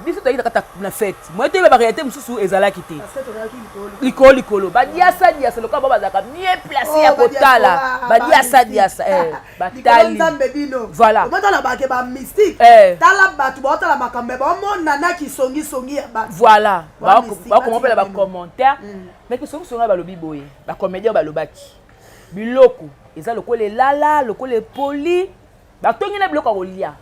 biso toyaki kata na fête moi te ba réalité mususu ezalaki te likolo ba diasa loka ba bazaka bien placé ya kotala ba diasa batali voilà on na ba ke ba mystique tala batu ba tala makambe ba mona na ki songi ya ba voilà ba comment peut ba commentaire mais que songi ba lobi boye ba comédien ba lobaki biloko eza lokole lala lokole poli ba tongi na biloko kolia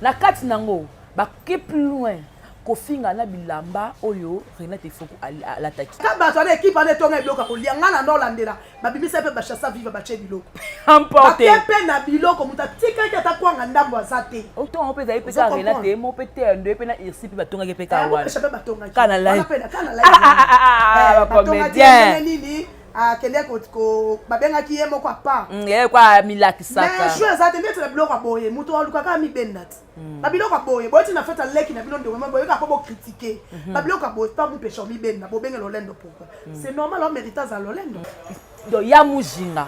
na kati nango ba ke plus loin kofinga na bilamba oyo Renate Foko alataki ka ba tone équipe ane tonga biloko kolia ngana no landela ba bimisa pe ba chassa vive ba che biloko emporté pe na biloko muta tika ka ta kwanga ndambo azate auto on peut zaï pe ka Renate mo pe te ndo pe na irsi pe ba tonga ke pe ka wa kana la ba comédien nini kende ko babengaki ye moko apa kwa milaki saka mais jouer ça te mettre le bloc à boyer muto aluka ka mi bendat ba biloko à boyer boyti na fait leki na biloko de boyer ka po critiquer ba biloko à boyer pas mu péché mi benna bo benga lolendo pourquoi c'est normal on mérite ça lolendo do ya mujinga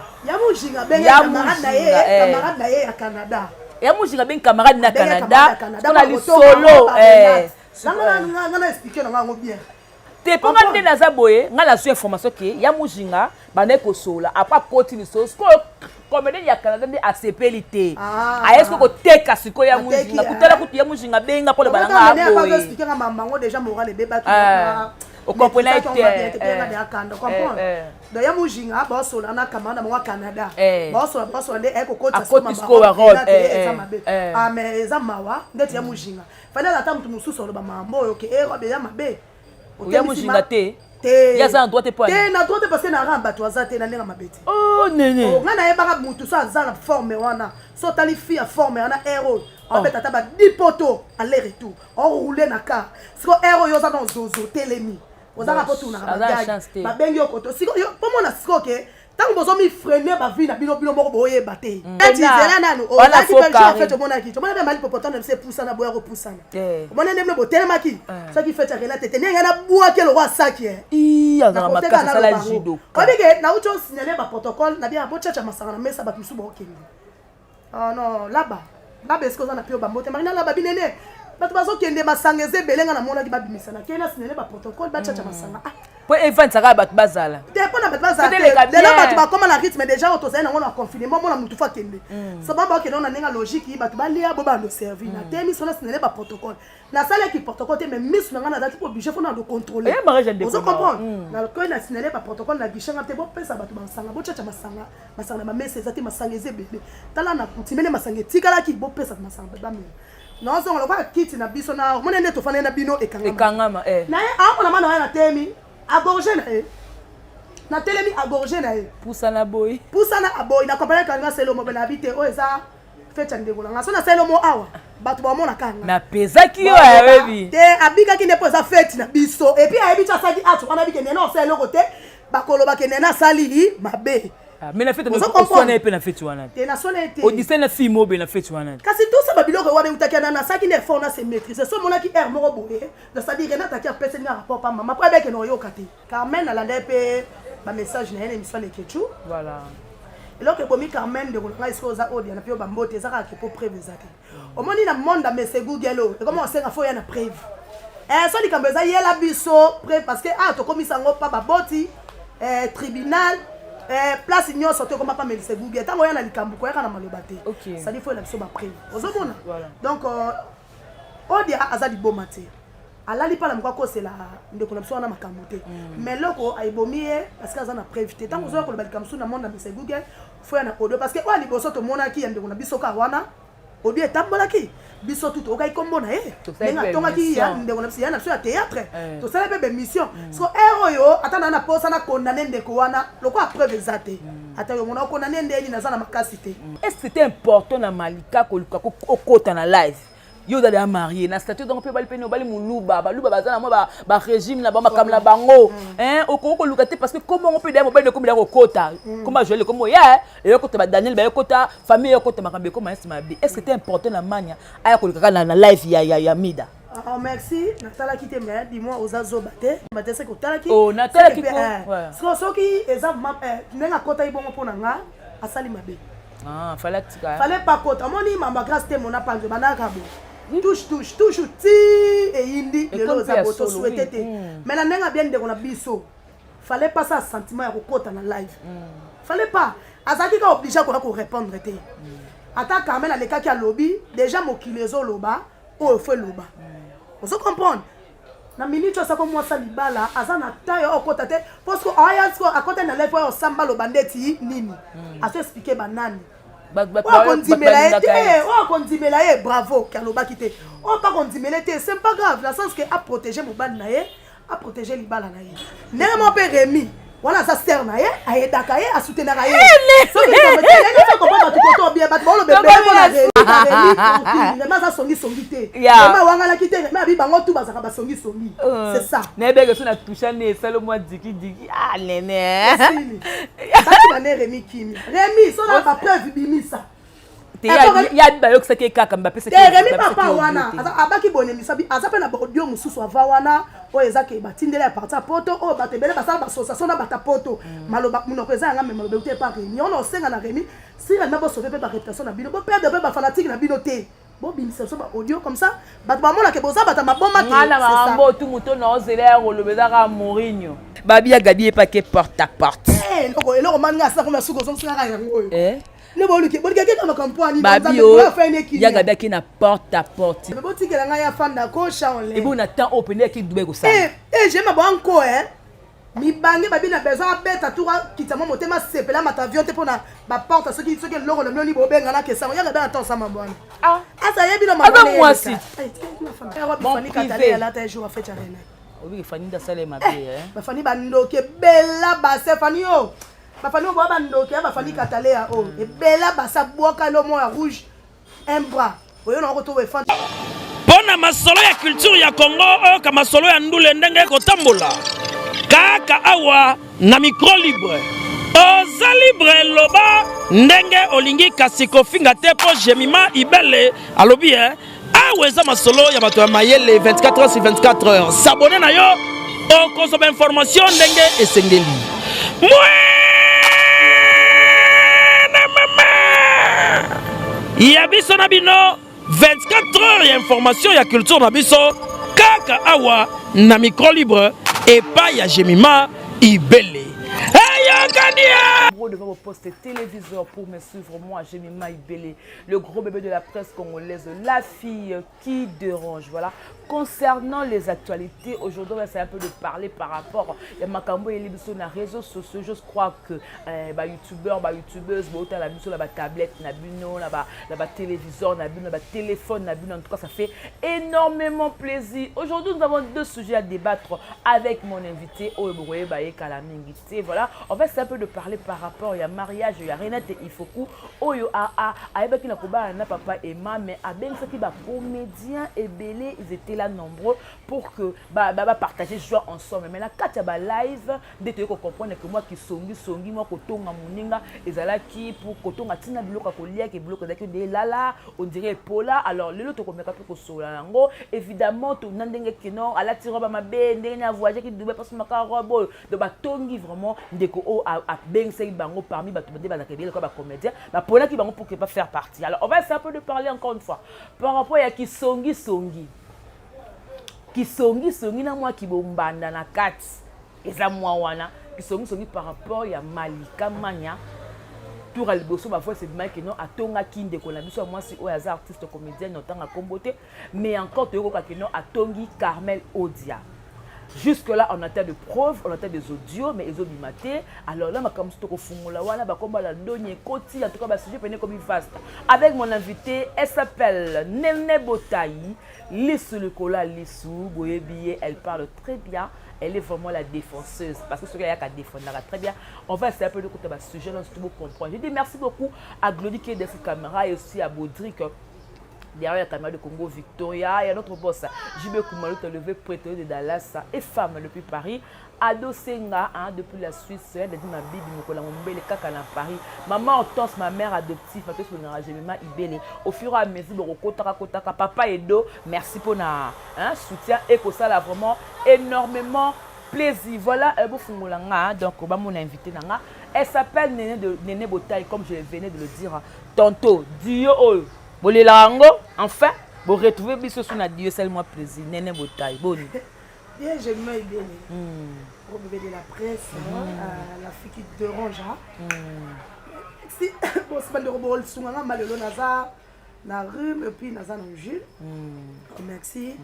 benga camarade na ye ya Canada ya mujinga ben camarade na Canada on a li solo ngana expliquer na ngo bien te ponga nde naza boye nga la su information ke ya mujinga bande ko sola apa koti ni so ko comédien ya Canada nde asepeli te ayesko ko teka siko ya mujinga kutala kutu ya mujinga benga pole balanga boye pas expliquer nga mamango déjà moral beba o comprenez te do ya mujinga ba sola na kamana mo Canada ba sola nde eko koti ko wa road mais eza mawa nde ya mujinga fana la tamu mususu lo ba mambo yo ke ero be ya mabe ya mujinga te ya za droit te point te na droit parce que na ramba to azate na nenga mabeti oh nene nga na yebaka mutu so azala forme wana so tali fille forme wana héros en fait tata ba 10 poteaux aller retour on rouler na car siko héros yo za dans zozo telemi ozaka potu na ba bengi okoto siko yo pomona siko ke tant bozo mi freiner ba vie na bilo moko boye baté eti zela nanu o la ti pe en fait mona ki to mona be mali popoton na se poussa na boya ko poussa na mona ndemle botel maki ça qui fait Renate te nenga na boa ke le roi saki iya na makasa sala judo kodike na ucho signaler ba protocole na bien bo chacha masanga na mesa ba tusu bo okende ah non là-bas est-ce que na pio ba mote marina là-bas binene bato bazo kende masanga eze belenga na mona ki ba bimisa na kena signaler ba protocole ba chacha masanga po event saka bato bazala dépend na bato bazala déjà bato ba comme la rythme déjà auto ça na ngona confinement mona mutu fa kende so ba ba kende na nenga logique bato ba lia bo ba no servir na temi so na signaler ba protocole na salle qui protocole te mais miss na ngana dati po obligé faut na de contrôler vous comprenez na ko na signaler ba protocole na guichet ngate bo pesa bato masanga bo chacha masanga ba messe zati masanga eze bebe tala na kutimene masanga tikala ki bo pesa masanga ba mi non so ngolo kwa kiti na biso na mona nde to fana na bino ekangama na a na mana na temi agorgé na telemi agorgé na poussana boy na compagnie kanga selo mo bela habité o eza fetcha ndeko na so na selo mo awa bato ba mona kanga na pezaki yo ayebi te abika ki ne poza fête na biso et puis ayebi cha saki atu wana bike nena selo kote bakolo bakene na sali mabe mais na fête no sona pe na fête wana te na sona ete o disena fi mo be na fête wana kasi tout ça babiloko wana utaki na saki ne fond na se maîtriser so mona ki air moko boye de ça dire Renate ki a pese nga rapport pa maman après que no yo kate Carmen na lande pe ba message na émission les kechu voilà alors que bomi Carmen de nga isko za audio na pio ba mbote za ka ke po prévu zate o moni na monde na messe Google et comment on sait nga fo ya na prévu so di kambeza yela biso prévu parce que to komisa ngo pa ba boti tribunal place igno sorti comme pas mais c'est Google tant on a likambu ko ya na maloba te ça dit faut la biso ba prévu ozomona donc on dit azali bomate alali pa la mko c'est la ndeko na biso na makambo te mais loko aibomie parce que azana prévu te tant ozo ko le likambu na monde na c'est Google faut ya na audio parce que on liboso to mona ki ndeko na biso ka wana audio etambola ki biso tout okai kombo na nenga tonga ki ya ndeko na biso ya na biso ya théâtre to sala pe mission so héros yo atana na posa na condamner ndeko wana loko a preuve zate ata yo mona condamner ndeni na zana makasi te est-ce que c'était important na Malika ko okota na live yo dali marié na statut donc pe bali pe no bali muluba bazana mo ba régime na ba makamla bango okoko lukate parce que comment on peut dire mo bali ko milako kota comment jouer comme ya et ko ba Daniel ba kota famille ko ta makambe ko maïs mabi est-ce que c'était important na mania aya ko lukaka na live ya mida merci natala ki te mais dis-moi aux azobate bate se ko tala ki oh natala ki ko soki exemple nenga kota ibongo pona nga asali mabe fallait pas kota moni mamba grâce te mona panzo banaka bo touche ti eyindi lelo za boto souhaité te mais la nenga bien de on a biso fallait pas ça sentiment ya kokota na live fallait pas azaki ka obligé ko répondre te ata Carmen aleka ki a lobby déjà mokilezo loba o fe loba vous comprendre na minute ça comme moi ça libala azana taille okota te parce que aya ko akota na live o samba loba ndeti nini a se expliquer banani bravo Kaloba quitté on pas condimela c'est pas grave la sens que a protéger mon ban naé a protéger libala naé n'est mon père Rémi voilà ça sert naé a edaka ye a soutenir naé so que comprendre tout auto bien bat le bébé mais ça songi té mais wangala quitté mais abi bango tout bazaka ba songi c'est ça n'est bege so na toucha né selo moi diki ah néné ça tu Rémi Kimi Rémi so na pas preuve bimisa ya bayo que c'est kaka Mbappé c'est Rémi papa wana abaki bonne misabi azape na bodio mususu ava wana o ezake batindela ya parti poto o batebele basala basociation na bata poto maloba munoko eza nga maloba uté pas Rémi on osenga na Rémi si na bo sauver ba réputation na bino bo perdre ba fanatique na bino té bo bimisa so ba audio comme ça bat ba mona ke boza bata maboma te c'est ça mambo tout muto na ozela olobezaka Mourinho babi ya gabi pas que porte à porte eloko manga sa comme suko so singa yango le boluki kama kampani ya gabi ki na porte à porte mais boti kela nga ya fanda ko chanle et bon attend open ki dube ko ça j'aime banko mi bangi babi na besoin beta toura kitamo motema sepela matavion te pona ba porte ce qui loro le ni bobenga na kesa ya gabi attend ça mabwana asa yebi no mabwana moi si Fanny Katale la ta jour a fait arena obi Fanny da sale mabe ba Fanny bandoke bella ba Fanny o ba Fanny bo bandoke ba Fanny Katale ya o e bella ba sa boka lo mo rouge un bras oyo na ko to we fan pona masolo ya culture ya Congo o ka masolo ya ndule ndenge ko tambola kaka awa na micro libre oza libre loba ndenge olingi kasi kofinga te po Jemima Ibele alobi aweza masolo ya bato ya mayele 24 heures sur 24 heures s'abonner na yo o konsoba information ndenge esengeli ya biso na bino 24 heures ya information ya culture na biso kaka awa na micro libre et pas ya Jemima Ibele. Devant vos postes téléviseurs pour me suivre, moi Jemima Ibele, le gros bébé de la presse congolaise, la fille qui dérange. Voilà. Concernant les actualités, aujourd'hui, c'est un peu de parler par rapport à Makambo et les sur les réseaux sociaux. Je crois que youtubeurs, youtubeuses, la mission, la tablette, la téléviseur, la téléphone, en tout cas, ça fait énormément plaisir. Aujourd'hui, nous avons deux sujets à débattre avec mon invité, Oeboye Baye Kalamingité. Voilà. En fait, c'est un peu de parler par rapport à mariage, il y a Renate Ifoku, Oyo Aebaki Nakoba, na papa et maman, mais à Ben Saki, comédien et belé, ils étaient là nombreux pour que partager joie ensemble. Mais là, quand il y a live, dès que vous comprenez que moi qui songi, moi qui tonga muninga, et là qui pour kotonga tina biloko kolia qui biloko d'aki de lala, on dirait Paula. Alors le lot comme pour solango, évidemment tout nandenge kino, à la tiroba ma ben, ndenge voyager qui devait passer ma robe de batongi vraiment ndeko o a ben sei bango parmi bato de bazakebele comme comédien, ba Paula qui bango pour que pas faire partie. Alors on va essayer un peu de parler encore une fois par rapport à qui songi kisongi na moi ki bombanda na kati eza moi wana kisongi par rapport ya Malika Manya tour aliboso ba fois c'est Mike non atonga kinde ko na biso moi si o ya artiste comédien notanga kombote mais encore to ko non atongi Carmel Odia. Jusque là on a tas de preuves, on a tas des audios mais ils ont bimaté. Alors là ma comme to ko fungula wana ba komba la donye koti en tout cas ba sujet pene comme vaste. Avec mon invité, elle s'appelle Nene Botayi. Lissou le cola, Lissou, Boyebiye, elle parle très bien. Elle est vraiment la défenseuse. Parce que ce qu'il y a qu'à défendre très bien. On va essayer un peu de côté de ce sujet, là, si vous comprenez. Je dis merci beaucoup à Glody qui est derrière cette caméra et aussi à Baudric. Derrière la caméra de Congo Victoria, il y a notre boss, Jibé Koumalou, levé prêteur de Dallas et femme depuis Paris. Ado Senga, depuis la Suisse, elle a dit ma bibi, le caca dans Paris. Maman Hortense, ma mère adoptive, parce que je suis Jemima Ibele. Au fur et à mesure, papa Edo, merci pour notre soutien et que ça a vraiment énormément plaisir. Voilà, donc on va mon invité. Elle s'appelle Nene Botayi, comme je venais de le dire tantôt. Dio, Bolelango, enfin. Bon, retrouver biso sur na Dieu seulement plaisir. Nene Botaï. Bonne. Bien, je m'aime bien. Au bébé de la presse, la fille qui dérange. Si, bon, c'est pas de robot, c'est un malheureux Nazar, na rue, et puis Nazar dans Jules. Merci.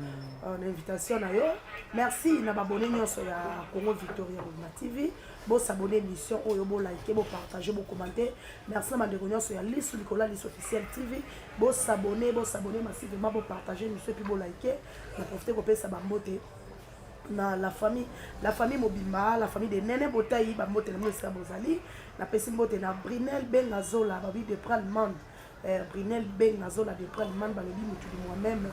L'invitation d'ailleurs. Merci, n'a pas abonné sur la Congo Victoria TV. Bon, s'abonner à l'émission, bon, liker, bon, partager, bon, commenter. Merci à ma dérouillon sur la liste, Nicolas, liste officielle TV. Bon, s'abonner massivement, bon, partager, nous, puis bon, liker. On a profité pour payer sa bambote. Na la famille Mobimba, la famille de Nene Botaï, bambote na Moussa Bozali, na pesi mbote na Brinel Bengazola, babi de prendre monde, Brinel Bengazola de prendre monde, balobi mutu moi-même.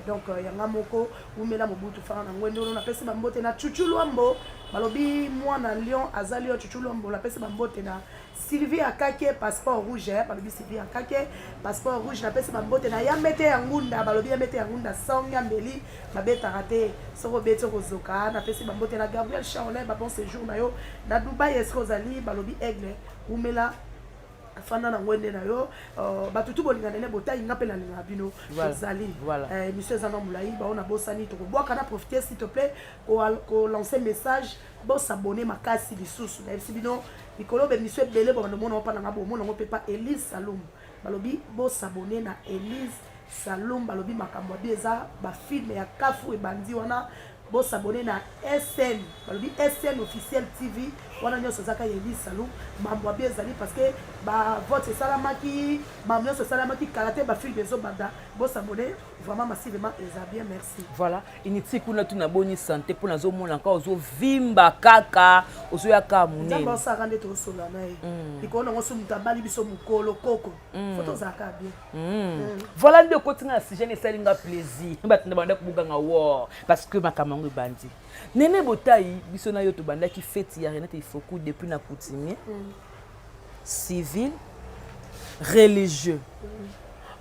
Donc yanga moko umela mobutu fana na ngwendo na pesi bambote na Chuchu Luambo, balobi moi na Lyon azali o Chuchu Luambo, la pesi bambote na Sylvie Akake passeport rouge, balobi Sylvie Akake passeport rouge, na pesi bambote na Yamete Yangunda, balobi Yamete Yangunda songa mbeli babeta raté soko beto kozoka, na pesi bambote na Gabriel Chaolet ba bon séjour na yo na Dubai eskozali balobi Aigle umela fana na ngwende na yo batutu bolinga nene Botaï ngapela linga bino zali monsieur Zana Moulaï ba on a bosani to bois kana profiter s'il te plaît ko lancer message bo s'abonner makasi lisusu na bino likolo be monsieur belé bo na mona pa na ngabo mona ngo pepa Elise Salum balobi bo s'abonner na Elise Salum balobi makambo bieza ba film ya kafu e bandi wana bo s'abonner na SN balobi SN officiel TV wana nyoso zaka Elise Salum mambo bieza parce que ba vote salamaki mambo nyoso salamaki karaté ba film bezo banda bo s'abonner vraiment massivement et bien merci. Voilà, initi kuna tuna boni santé pour nazo mona encore ozo vimba kaka ozo ya ka munene. Nzamba sa rande to sola nae. Ikona ngoso mutabali biso mukolo koko. Photo zaka bien. Voilà ndio kotinga sujet ne salinga plaisir. Batinda banda kubuganga war parce que makamango bandi. Nene Botaï biso na yo to banda ki fête ya Renate Ifoku depuis na coutumier. Civil, religieux.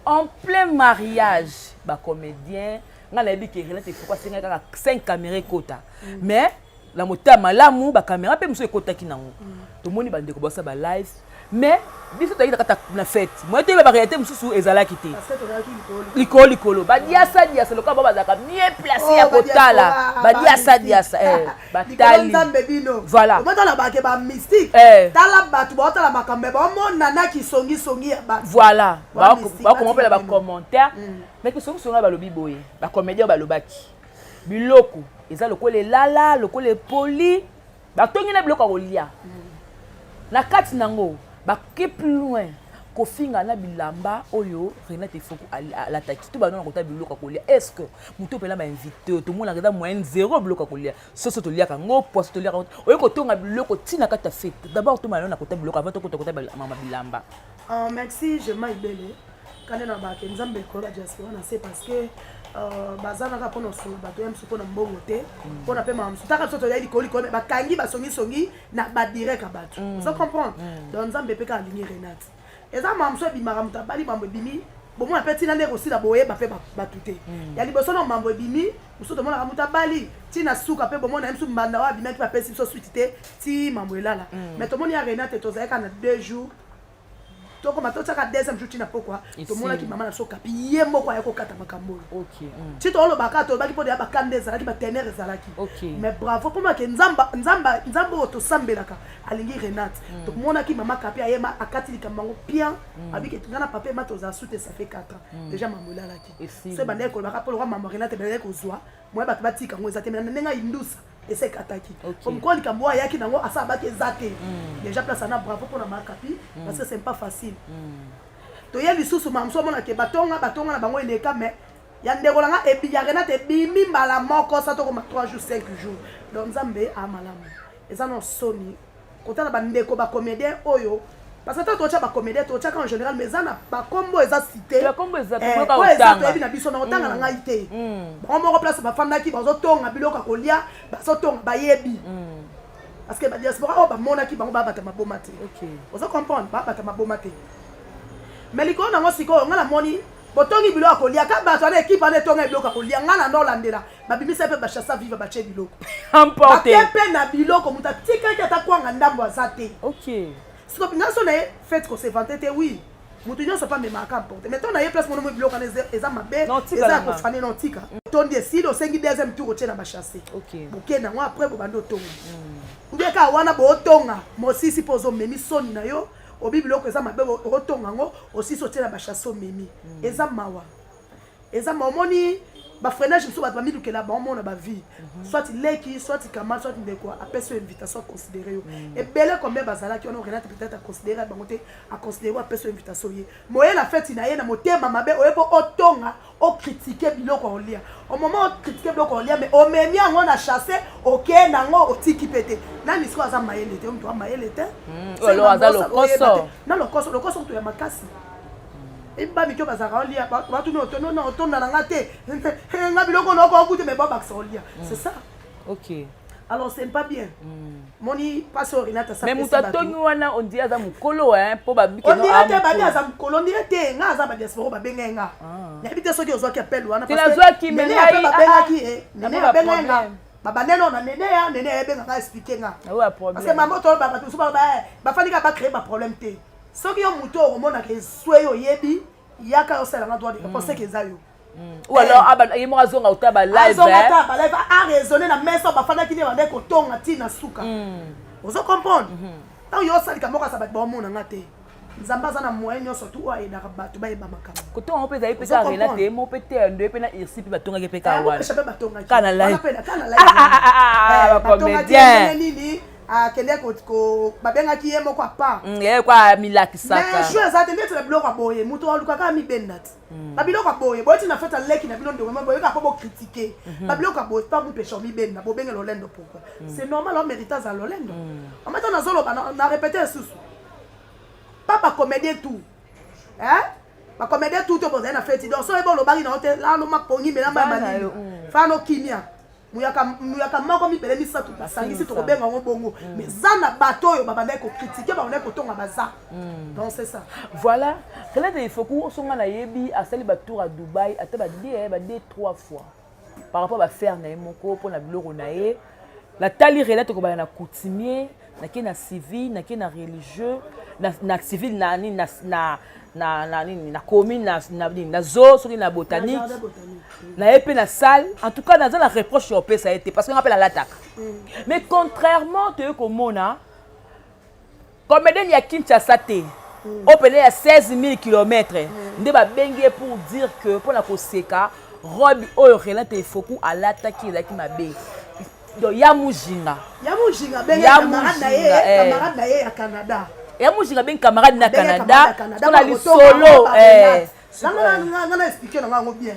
En plein mariage, bah comédien, on a dit que Renate Ifoku a 5 caméras kota. Mais la mota malamu ba caméra pe muso kota ki nango. To moni ba ndeko bossa ba live. Mais biso to yita na fête. Moi te ba réalité mususu ezala kité. Parce que to yaki likolo. Ba diasa le ka ba zaka mieux placé à kotala. Ba diasa ba tali. Voilà. Comment on a ba ke ba mystique. Tala batu ba tala makambe ba mo nana ki songi ba. Voilà. Ba comment la ba commentaire. Mais que songi ba lobi boye. Ba comédien ba lobaki. Biloko eza lokole lala, lokole poli. Ba tongi na biloko kolia. Na kati nango ba ke plus loin ko finga na bilamba oyo Renate Ifoku la taki to ba non kota biloko kolia. Est-ce que muto pela ba invité to mona reda moyenne 0 biloko kolia. Soso to lia ka ngo poste to lia oyo ko tonga biloko tina kata fête. D'abord to malona kota biloko avant to kota mama bilamba. Merci, je m'aibele. Quand on a ba ke nzambe ko la diaspora na c'est parce que bazana ka pono so ba doyam so pona mbongo te pona pe mam so taka so to yali koli ba kangi ba songi na ba direct ka batu ça comprendre donc nzambe pe ka aligner Renate eza mam so bimara mutabali mambo bimi bo mo apeti na ndeko sila boye ba pe ba tuté yali boso na mambo bimi muso to mona mutabali tina suka pe bo mo na msu mbanda wa bimaki ba pesi so suite ti mambo elala mais to moni ya Renate to zaika na 2 jours. Donc on a tout ça qu'à deuxième jour tu n'as pas quoi tout le monde qui maman na so kapi yembo kwa yako kata makambo. OK. Si to lo bakato baki po de ba kande zalaki ba tener zalaki. Mais bravo pour moi que nzamba to sambelaka alingi Renate. Donc mon qui maman kapi ayema akati likambango bien avec que ngana papa ma to za soute ça fait 4 ans. Déjà maman là laki. C'est bandé ko baka pour maman Renate bele ko zwa. Moi ba batika ngo ezate mais nenga indusa et c'est kataki. Comme quoi likambo ayaki nango asa ba ke zate. Déjà place na bravo pour na makapi parce que c'est pas facile. To yeli susu mamso mona ke batonga na bango eleka mais ya ndekolanga ebi ya Renate bimi mbala moko sa to koma 3 jours 5 jours donc nzambe amalamu eza no soni kotala bandeko ba comédien oyo parce que to cha ba comédien to cha en général mais zana ba combo eza cité la combo eza to ka otanga to ebi na biso na otanga na ngai te ba moko place ba fanda ki ba zo tonga biloko kolia ba zo tonga ba yebi parce que ba diaspora o ba mona ki bango ba bata maboma te. OK ozo comprendre ba bata maboma te. Mais liko na ngosiko ngala moni botongi biloko kolia ka bato na équipe na tonga biloko kolia ngala ndo landela babimisa pe ba chassa viva ba che biloko emporté pe na biloko muta tika ki ata kwanga ndambo azate. OK siko ngaso na fête ko se vanter te oui mutu nyonso pa mema akamporte mais ton aye place mono biloko na eza mabe Non, tika eza nanga. kofane non tika ton décide osengi deuxième tour otie na bachasse Ok. bokenda ngo après bobandi otonga ubeka wana botonga mosisi mpo ozomemi soni na yo obi biloko eza mabe otonga ngo osisi otie na bachasse omemi eza mawa omoni bafreinage mosusu bato bamilukela baomona bavie soit leki soit kama soit ndeko apesa invitation aconsidéré yo ebele combien bazalaki wana renate peut-être aconsidéré bango te aconsidéré apesa invitation ye moye na feti na ye na motema mabe oye mpo otonga okritike biloko olia au moment okritike biloko olia mais omemi yango na chasse okeye nango otiki pete nani siko aza mayele te omutu amayele te na lokoso moto ya makasi ba mikyo bazaka olia batu no otonda na ngate nga biloko noko okute mais ba baksa olia c'est ça. OK. Alors c'est pas bien. Moni passe au Renata ça. Mais mutatongi wana on dit aza mukolo po ba biki no. On dirait te ba dia za mukolo on dirait te nga za ba diaspora ba benga nga. Na bité soki ozwa ki appel wana parce que la zwa ki nene ya ba benga ki nene ya benga nga. Baba neno na nene ya benga nga expliquer nga. Parce que maman to ba tout ba fani ka ba créer ba problème te. Soki yo muto omona ke sweyo yebi yaka osala nga droit de penser que za yo. Ou alors yemo azonga utaba live a raisonner na mesa ba fana ki ne bande ko tonga tina suka. Ozo comprendre. Tant yo sali ka moka sa ba omona nga te. Nzamba za na moyen nyonso tu wa ina bato ba yeba makama. Ko tonga pe za ipeka rela te mo pe te ndo pe na irsi pe batonga ke pe ka wana. Kana live. Ba comédien. Nini akende ko babengaki ye moko apa kwa milakisaka mais chose ate ndete na biloko aboye mutu alukaka mi bendat ba biloko aboye boyti na feta leki na biloko ndongo boye ka po critiquer ba biloko aboye pas mu péché mi benda bo benga lolendo pourquoi c'est normal on mérite za lolendo en même temps na zolo na répéter sous papa comédien tout hein ba comédien tout to boza na feti donc so e bon lo bari na hotel la no mapongi mela ba mani fa no kimia muyaka moko mibele misatu basangisi tokobenga ngo bongo mais zana bato oyo babandaki kocritiquer babandaki kotonga baza donc c'est ça voilà Renate Ifoku osonga na yebi asali batour à Dubaï ata ba 3 fois par rapport à faire na moko pour na biloko na ye la tali Renate ko ba na coutumier na ki na civil na ki na religieux na civil na commune na zoo soki na botanique na épée na salle en tout cas dans la reproche au ça a été parce qu'on appelle à l'attaque mais contrairement te komona comédien ya Kinshasa te au pédé à 16 000 km nde ba bengi pour dire que pour la koseka robe oyo Renate Ifoku à l'attaque ezaki mabe donc ya mujinga bengi camarade na ye ya Canada et moi j'ai bien camarade na Canada on a li solo ngana expliquer na ngo bien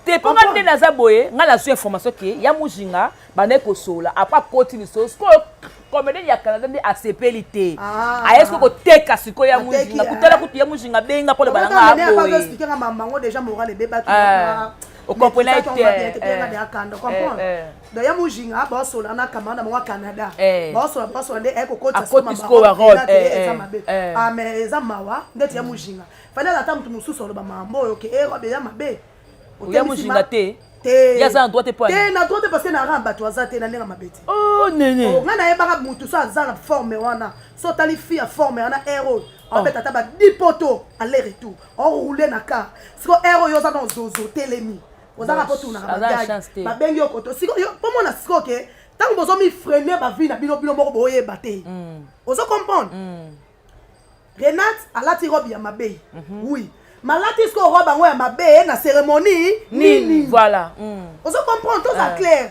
te ponga nde naza boye ngala so information ke ya mujinga bane ko sola apa koti ni so ko comédien ya Canada nde asepelité ayesko ko teka siko ya mujinga kutala kutu ya mujinga benga pole balanga boye on expliquer na mamango déjà moral beba ki o comprenait donc ya mujinga ba sola na kamanda mo Canada ba sola nde eko kota mais eza mawa ndeti ya mujinga fana ata mutu mususu lo ba mambo oyo ke robe ya mabe ya mujinga te ya za droit te point te na droit parce que na ramba to azate na ndenga mabeti oh nene ngana yebaka mutu so azala forme wana so tali fi ya forme wana héros en fait ata ba 10 poteaux aller retour on rouler na car siko héros yo za dans zozo telemi ozaka po tuna ba bengi okoto siko yo po mona siko ke tango bozo mi freiner ba vie na bino moko boye baté ozo comprendre Renate alati robe ya mabe oui malati siko robe ngo ya mabe na cérémonie nini voilà ozo comprendre tout ça clair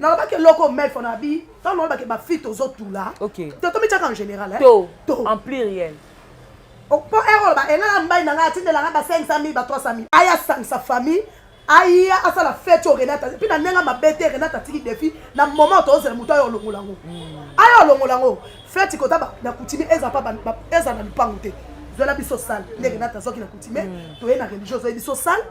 na ba ke loko mel fona bi tant non ba ke ba fit ozo tula OK to mi chaka en général to en pluriel o po error ba ena mbai na ngati de la ba 500,000 ba 300,000 aya sang sa famille aya asa la fête au Renata puis na nenga mabete Renata tiki défi na moment to ozela muto ayo longolango aya longolango fête ko taba na kutimi eza pa eza na lupango te zola biso sale ne Renata zoki na kutime to ena religieuse zo biso sale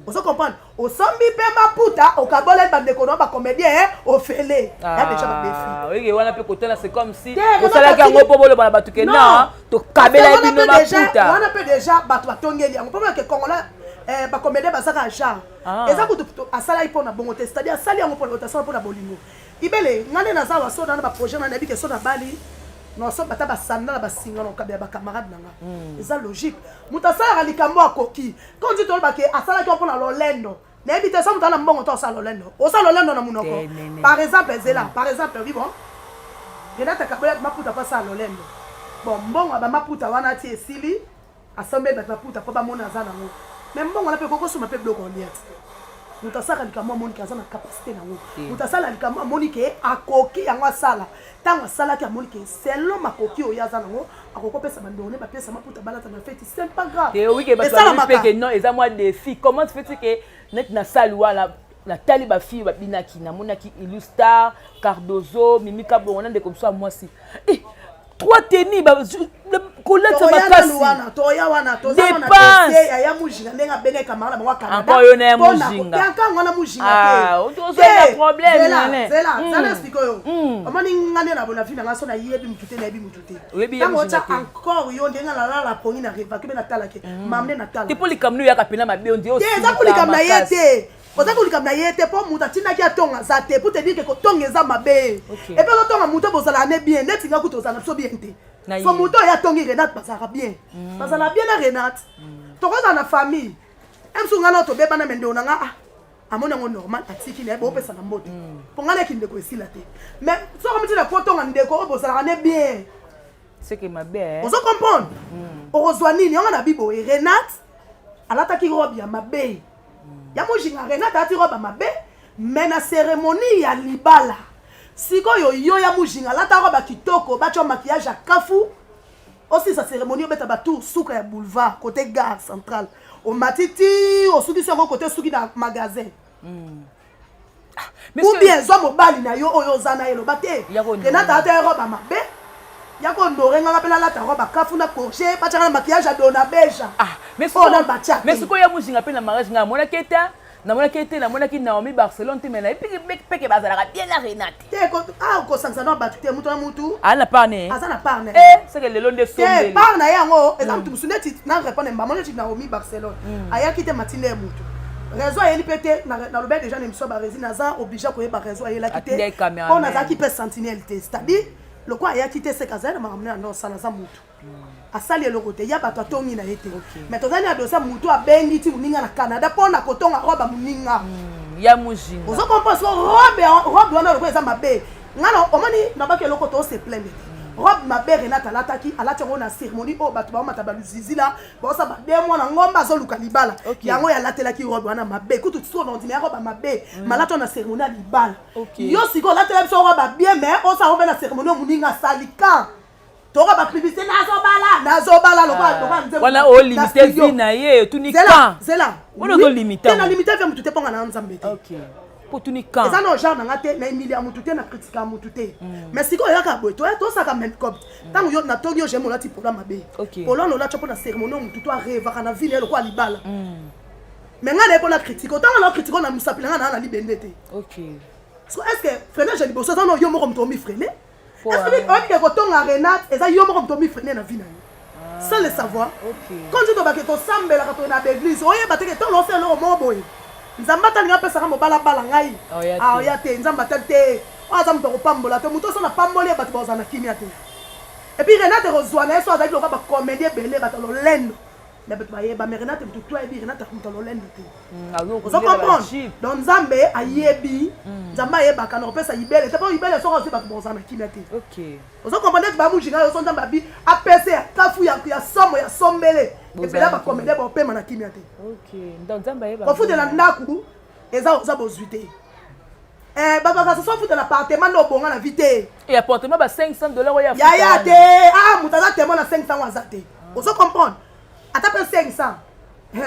ozo comprendre o sombi pe maputa o kabole bande ko no ba comédien o fele ya déjà ba befi oui wana pe kotela c'est comme si o sala ka ngo pobolo bana batuke na to kabela bino maputa wana pe déjà batu batongeli yango problème que Congola ba comédien ba saka genre eza kutu asala ipo na bongo te c'est-à-dire asali yango pour rotation pour la bolingo ibele ngane na za wa so na ba projet na nabi ke so na bali non so bata ba sandala ba singa no kabya ba camarade nanga eza logique mutasala likambo akoki quand tu tolba ke asala ko pona lolendo na ebite sa mutana mbongo to sa lolendo o sa lolendo na munoko par exemple zela par exemple oui bon Renata kabya maputa pa sa lolendo bon mbongo ba maputa wana ti esili asombe ba maputa pa ba mona za nango mais mbongo na pe koko suma pe bloko ndiat mutasala likambo moni kaza na capacité nango mutasala likambo moni ke akoki yango sala tango sala ki amoni ke selon makoki oyaza nango akoko pesa bandone ba pesa maputa balata na fête c'est pas grave et oui que parce que non eza moi défi comment tu fais que net na salle wala la tali ba fille ba binaki na monaki Illustar Cardozo Mimika Borona de comme ça moi si trois tennis ba Colette makasi toya wana toza na dossier ya mujinga ndenga bene kamara ba Canada encore yo na mujinga yanka ngona mujinga te on a problème nene ça explique yo omani ngane na bona fina ngaso na yebi mutute na yebi mutute tango cha encore yo ndenga la la pongi na riva kebe na tala ke mamne na tala ti poli kamnu ya kapena mabe on dit aussi eza poli kamna yete oza ko likamna yete po muta tina ki atonga za te pour te dire que ko tonga za mabe et puis ko tonga muto bozala ne bien net nga kuto za na so bien te so muto ya tongi Renate basara bien basala bien na Renate to ko za na famille emsu ngana to beba na mendo na nga amona ngo normal atiki na bo pesa na mboto po ngana ki ndeko esila te mais so ko mutina ko tonga ndeko bozala ne bien c'est que mabe ozo comprendre orozwa nini nga na bibo Renate alata ki robe ya mabe ya mojinga Renate ati roba mabe mais na cérémonie ya libala sikoyo yo ya mojinga lata roba kitoko bacho maquillage ya kafu aussi sa cérémonie obeta ba tour suka ya boulevard côté gare centrale au matiti au suki sur côté suki dans magasin ou bien zo mobali na yo oyo zana elo bate Renate ati roba mabe ya ko ndorenga ngapela lata roba kafu na courge bacha na maquillage ya dona beja mais siko ya mujinga pe na mariage nga mona keta na mona kete na mona ki Naomi Barcelone te mena epiki peke bazala bien la Renate te ko ko sansa no batute mutu na mutu na parne azana parne c'est que le long de sombele parne yango exemple musuneti na répondre mbamona ti Naomi Barcelone aya kite matine mutu réseau ayeli pété na lobe déjà na miso ba résine za obligé ko yeba réseau ayela kite on a za ki pe sentinelle te c'est-à-dire le quoi aya kite se kazana mamna no sala za mutu asali le côté ya bato tongi na yete mais tozani adosa mutu abengi ti muninga na Canada pona kotonga roba muninga ya mujinga ozo comprendre robe wana ko eza mabe ngana omoni na baki eloko to se plaindre robe mabe Renate alataki alati ngo na cérémonie o bato ba mata ba luzizila ba sa ba demo na ngomba zo luka libala yango ya latelaki robe wana mabe kutu tso na ndimia robe mabe malato na cérémonie libala yo siko latela biso robe bien mais o sa robe na cérémonie muninga salika toka ba publicité nazobala lokwa wana o limité vie na ye tunika zela ono do limité na limité vie mutu te ponga na nzambe te OK pour tunika eza no genre na ngate na Emilia mutu te na critique mutu te mais siko yaka boy to saka même cop tango yo na togi yo j'aime la ti programme mabe polo no la chopo na cérémonie mutu to rêve kana ville lokwa libala mais ngana epona critique tango na critique na musapila na libende te OK est-ce que freiner je liboso tango yo moko mtomi freiner est-ce que quand on a Renate, et ça y a un peu de freiner la vie sans le savoir. Quand tu dois que ton sambe la quand on a l'église, on y a que ton l'offre le mot boy. Nzambata nga pesa kama bala bala ngai. Ya te nzambata te. O za mto pambola te muto sana pambole bato bazana kimia te. Et puis Renate rozwana eso azaki loka ba comédie belé bato lo lendo. Na beto baye ba Renate mtu toi ebi Renate kumta lo lendo te. Ozo comprendre. Donc Nzambe ayebi Nzamba yeba kana pesa ibele te pa ibele so ko bato bazana kimia te. OK. Ozo comprendre ba mujinga yo so Nzamba bi apese kafu ya somo ya sombele. Et puis là ba comédie ba pema na kimia te. OK. Donc Nzamba yeba. Ko fude la ndaku eza oza bozuite. Baba ça fout de l'appartement no bonga na vite. Et appartement ba $500 ya futa. Ya te mutaza tellement na 500 wazate. Ozo comprendre. Ata pe 500.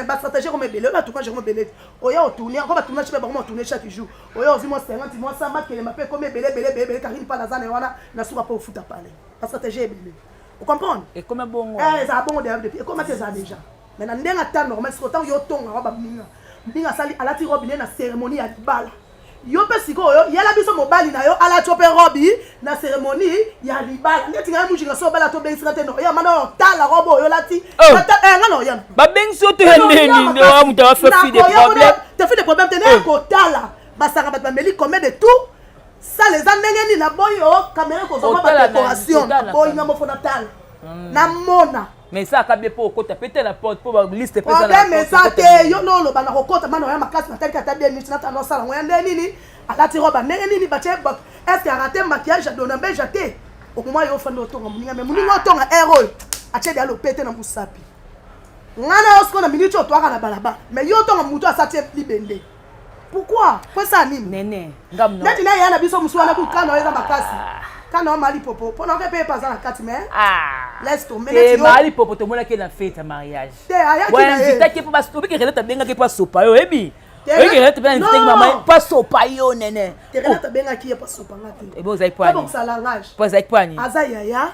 Ba stratégie comme belé là tout quand je comme belé. Oya o tourner encore ba tourner chaque ba tourner chaque jour. Oya o zimo 50 mois ça marque que ma pe comme belé Karine pas na zane wana na suka pas au foot à parler. La stratégie est belé. Vous comprenez? Et comme bon. Ça bon depuis. Et comment tu ça déjà? Mais na ndenga ta normal c'est autant yo tonga ba minga. Minga sali ala ti robe na cérémonie ya bala. Yo pe siko yo yala biso mobali na yo ala chope robi na cérémonie ya libala ndeti nga mujinga so bala to bensi te no ya mana tala robo yo lati ngano ya ba bensi to heneni ndo wa muta wa fait des problèmes te fait des problèmes te ne ko tala ba saka ba meli combien de tout ça les andengeni na boyo caméra ko zoma ba décoration boy nga mo fona tal na mona mais ça ka bien pour kota péter la porte pour liste pesa la mais ça te yo no lo bana ko kota mana ya makasi na tali kata bien minutes na tano sala ngoya nini alati roba nini ba che est-ce que raté maquillage dona be jeté au moment yo fanda otonga muninga mais muninga otonga héros ache dia lo péter na musapi ngana osko na minute otwaka na balaba mais yo otonga mutu asati libende. Pourquoi? Pourquoi ça anime? Néné, ngam non. Neti na yana biso muswana ku kana eza makasi. Kana mali popo. Pona ke paye pas na carte mais. Laisse tomber. Neti mali popo to mona ke na fête mariage. Te aya ki na. Ouais, invité ke pas to ke relata benga ke pas sopa yo ebi. Oui, que relata benga invité maman pas sopa yo néné. Te relata benga ki pas sopa ngati. Et bon zai poani. Pas bon ça langage. Pas zai poani. Aza yaya.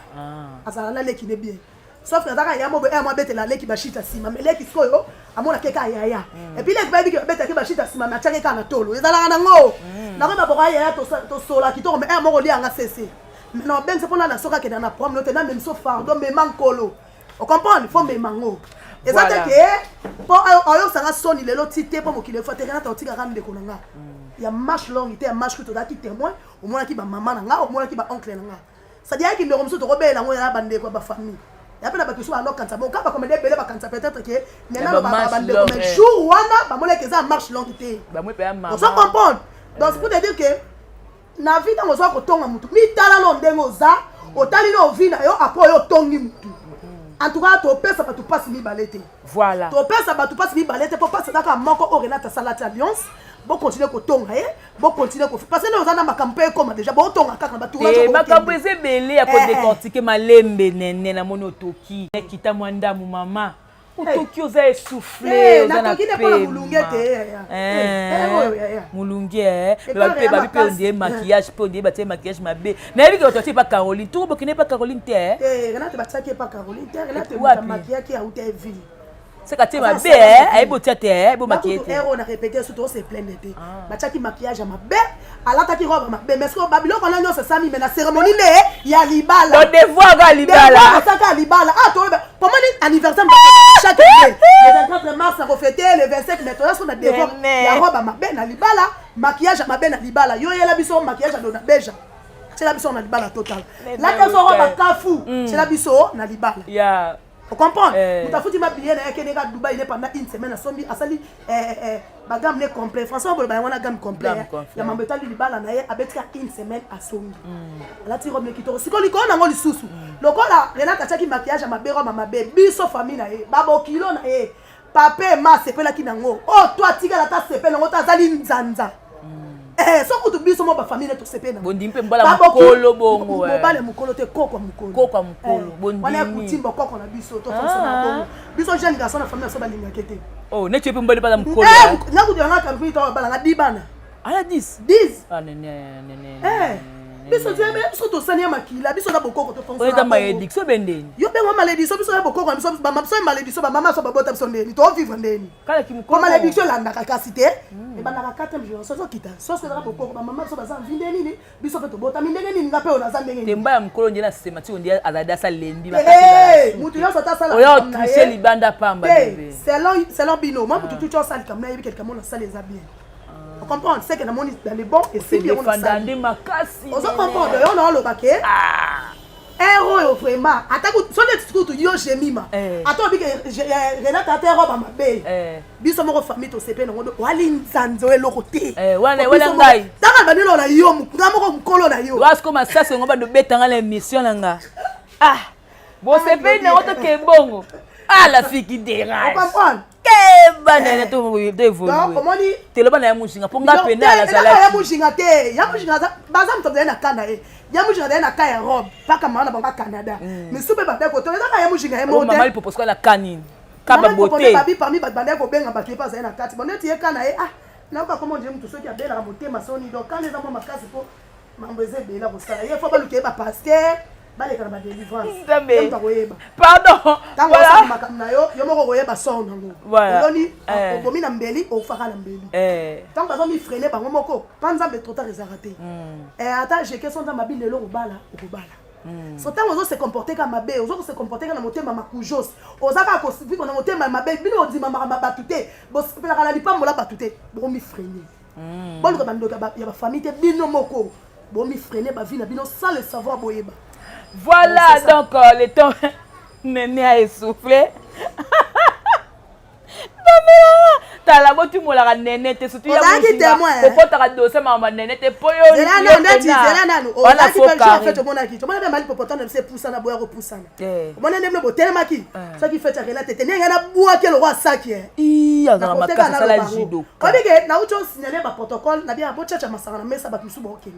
Aza na leki ne bien. Sauf que daka ya mo be moi bete la leki bashita sima mais leki skoyo amona keka yaya et puis leki ba bi bete ke bashita sima ma tchake kana tolo ezala na ngo na ko ba boka yaya to sola kitoko mais mo li anga cc non ben c'est pour la soka ke na prom no te na même so fardo mais mankolo on comprend il faut me mango ezate ke po ayo sanga soni lelo tité po mokile fa te kana to tika kana de konanga ya marche longue te marche que to daki témoin au moins ki ba maman nga au moins ki ba oncle nga ça dit ki ndoko mso to robela ngo ya bande ko ba famille. Il y a pas de personnes qui ont quand comme des belles vacances peut-être que maintenant mais jour wana ba mole que ça marche longue té ba moi pa maman on s'en comprend donc c'est pour te dire que na vie dans ozo ko tonga mutu mi tala no ndengo za otali no vie na yo apo yo tongi mutu en tout cas to pesa ba tu passe mi balete voilà to pesa ba tu passe mi balete pour passer dans moko o Renata Salati Alliance bon continuer ko tonga bon continuer ko parce que nous on a ma campagne comme déjà bon tonga kaka ba tourage ko ma campagne c'est belé à cause décortiquer malembe nene na mono toki kita mwanda mu mama otoki oza essoufflé oza na mulunge ba pe on maquillage pe on ba maquillage mabe na yebi que tu pas Caroline tout bo kine pas Caroline te Renata ba tsaki pas Caroline te Renata maquillage qui a outé ville. C'est quand tu m'as bé, elle beau tête, beau maquillage. On a répété surtout c'est plein d'été. Bachaki maquillage à ma bé, ala taki robe ma bé, mais ce que Babylone on a non c'est Sami mais la cérémonie né, il y a libala. On devoir ga libala. Ça ka libala. Ah toi comment anniversaire chaque année. Le 24 mars on fêter, le 25 mai on a devoir la robe à ma bé na libala, maquillage à ma bé na libala. Yo yela biso maquillage à dona beja. C'est la biso na libala total. La ka so robe à kafou, c'est la biso na libala. Yeah. Vous comprenez? Vous avez fait ma billet à Dubaï pendant une semaine. À Sali, ma gamme est complète. François, vous avez une gamme complète. Il y a un bétal du Liban avec une semaine à Songi. Là, tu remets qui te si on a un sous. Le coup là, Renata Tchaki maquillage à ma béro, ma bébé, biso famille na babo kilo na papa ma c'est pas là qui nango. Oh toi tika la ta c'est pas nango ta zali nzanza. So ko to biso mo ba famille to sepe na bondi mpe mbala mukolo bongo mbala mukolo te koko mukolo bondi wana kutimba koko na biso to fonso na bongo biso jeune garçon na famille so balinga kete oh ne tu peux mbala pas mukolo na ku dianga ka mpi to bala na dibana ala 10 ah nene biso tu ebe biso to sania makila biso na bokoko to fonso na bongo malédiction bendeni yo bengo malédiction biso na bokoko biso ba mapso malédiction ba mama so ba bota biso ndeni to vivre ndeni kala ki mukolo malédiction la ndaka kasite e ba na 4e jour so kita so so na bokoko ba mama so ba za vindeni ni biso fe to bota mindenge ni ngape ona za ndenge temba ya mukolo ndena systematique on dit azada sa lendi ba mutu yo so ta sala oyo tricher libanda pamba bébé selon bino moi mutu tu sala comme na yebi quelqu'un mon sala les bien. On comprend, c'est que dans les bons et c'est bien on a ça. On se comprend, on a le baquet. Héros vraiment. Attaque sur les discours tu yo jemima. Attends bi que Renata ta robe ma bé. Biso mo famille to CP no ndo wali nzanzo elokote. Wana ngai. Tanga bani lo na yo ngamo mukolo na yo. Was comme ça c'est ngoba do betanga l'émission nga. Ah. Bon CP na oto ke bongo. Ah la fille qui dérange. On comprend. Banana to évoluer. Donc comment dit teloba na ya mushinga ponga pena la sala. Ya mushinga te, ya mushinga baza mtobele na kanda ya mushinga na kaya robe paka mana banga Canada. Mais soupe ba ko to ya mushinga e mo te. Maman il propose quoi la canine. Kaba beauté. Babi parmi ba bande ko benga ba kepa za na kati. Bonne tie kana ah na ko comment dire mtu soki ya bela motema soni donc quand les enfants makasi po mambeze bela ko sala. Il faut pas le ke ba pasteur. Balé kana ba délivrance. Pardon. Voilà. Makamna yo moko koyeba son nango. Voilà. Eloni okomi na mbeli ofaka na mbeli. Tant que mi freiner bango moko, panza be trop tard raté. Ata je question dans ma bille lelo obala. So tant ozo se comporter comme mabe, ozo se comporter comme motema makujos. Ozaka ko vi ko na motema mabe, bino odima mama batute. Bo pela kala lipa mola batute. Bo mi freiner. Bon ko bandoka ya ba famille te bino moko. bon mi freiner ba vie na bino sans le savoir boyeba. Voilà donc le temps Néné a essoufflé. Tala botu mola Néné te surtout ya musinga. Pourquoi t'as dossé maman Néné te poyo. Zela nanu. On a fait fait mon aki. Tu m'as mal popotan de se poussa na boya repoussa. Mon Néné me botel maki. Ça qui fait ta relate te nenga na boa ke le roi saki. Ya za makasa sala judo. Obige na ucho signaler ba protocole na bien bo chacha masanga na mesa ba tusu ba okenge.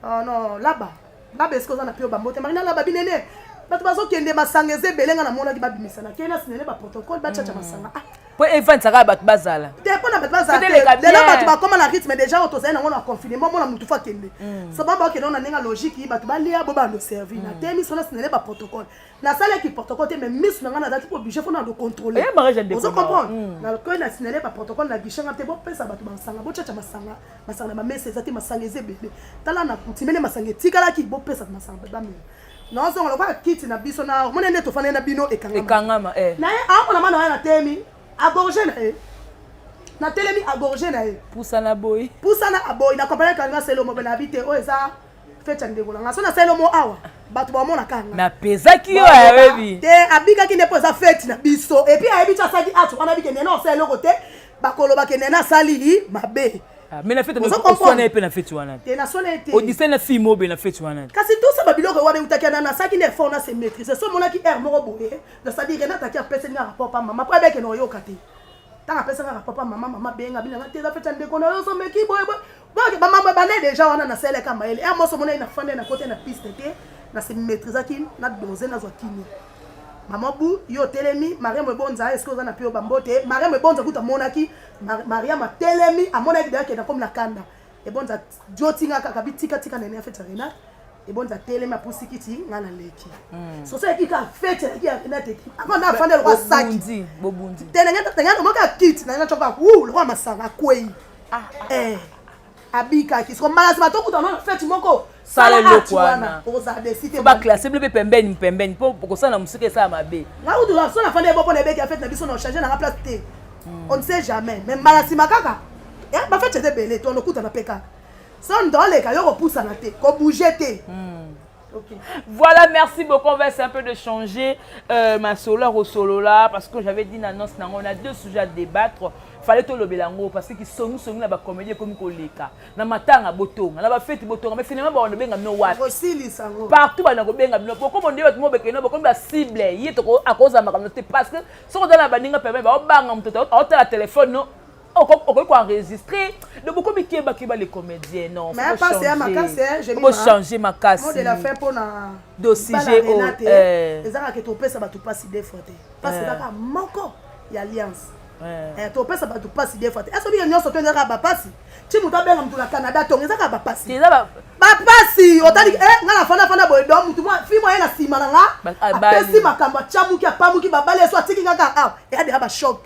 Oh non, là-bas. Là-bas est-ce que on a pu ba mbote marina là-bas binene. Ba tu bazo kende masanga ze belenga na mona ki ba bimisana. Kena signaler ba protocole ba chacha masanga. Pour event ça va bazala. T'es pas na bazala. Déjà ba tu ba comment la rythme déjà on tozana on a confinement mon mutu fa kende. Ça ba ba kende on a nenga logique ba tu ba lia bo ba no servir na temi sona signaler ba protocole. Na sala ki protocole te mais miss na ngana date pour obligé faut na le contrôler. Eh mariage de. Vous comprenez? Na ko na signaler ba protocole na guichet ngate bo pesa ba tu masanga bo chacha masanga. Masanga ba messe zati masanga ezebele. Tala na kutimele masanga tikala ki bo pesa masanga ba mi. Non so on va quitter na biso na mon ene to fana na bino ekangama na a on na na temi agorgé na telemi agorgé na poussana boy na compagnie kanga selo mo na habité o eza fecha ndeko na so na selo mo awa batu ba mona kanga na pesa ki yo ebi te abika ki ne poza fete na biso et puis ayebi cha saki atu wana bike nena selo kote bakolo bakene na sali mabe. Mais na fête no sona pe na fête wana te na sona ete o dise na fille mobe na fête wana kasi tout ça babiloko wana utakiana na saki ne fona se maîtriser so mona ki air moko boye na sadi Renata ki apesa nga rapport pa mama pa beke no yoka te tanga apesa nga rapport pa mama benga bila na te za fête ndeko na yo so meki boye boye ba mama ba ne déjà wana na sele kama ele air mo so mona ina fande na côté na piste te na se maîtriser ki na dozer na zo kini. Maman bou yo telemi Maria me bonza est-ce que vous en a pu bambote Maria me bonza kuta monaki Maria ma telemi a monaki d'ailleurs comme la kanda et bonza jotinga kaka bitika tika nene fait Renata et bonza telemi a pusikiti ngana leki so ça qui ka fait qui a Renata qui avant na fande le roi saki bobundi tenga moka kit na choka le roi masanga kwei abika ki so malazima to kuta na fait moko sala lokwana oza décider ba classe bleu pembeni pour ça na musike ça mabe na udu so na fande bopo na beki a fait na biso na changer na place te on ne sait jamais mais malazima kaka ba fait te belé to no kuta na peka son dans les cas yo repousse na te ko bouger te. Okay. Voilà, merci beaucoup. On va essayer un peu de changer ma solo au solo là parce que j'avais dit l'annonce, on a deux sujets à débattre. Fallait tout le bélango parce que sont là bas comédie comme koleka. Na matanga botonga, na ba fête botonga mais finalement on benga no wat. Partout ba na ko benga no pour comme on dit mo bekeno comme la cible yi to à cause de ma communauté parce que si on donne la baninga permet ba banga mtoto au téléphone no on peut enregistrer de beaucoup qui les comédiens non mais pas c'est ma casse j'ai mis changer ma casse moi de la fin pour na dossier les gens qui topé ça va tout pas si des fois parce que là manko il y alliance topé ça va tout pas si des fois est-ce que nous sommes là ba passi ti muta benga mtu na Canada to ngeza ba passi ba passi otali ngala fana boy do mtu moi fi moi na sima na nga pesi makambo chamuki apamuki babale so atiki ngaka et ade ba choc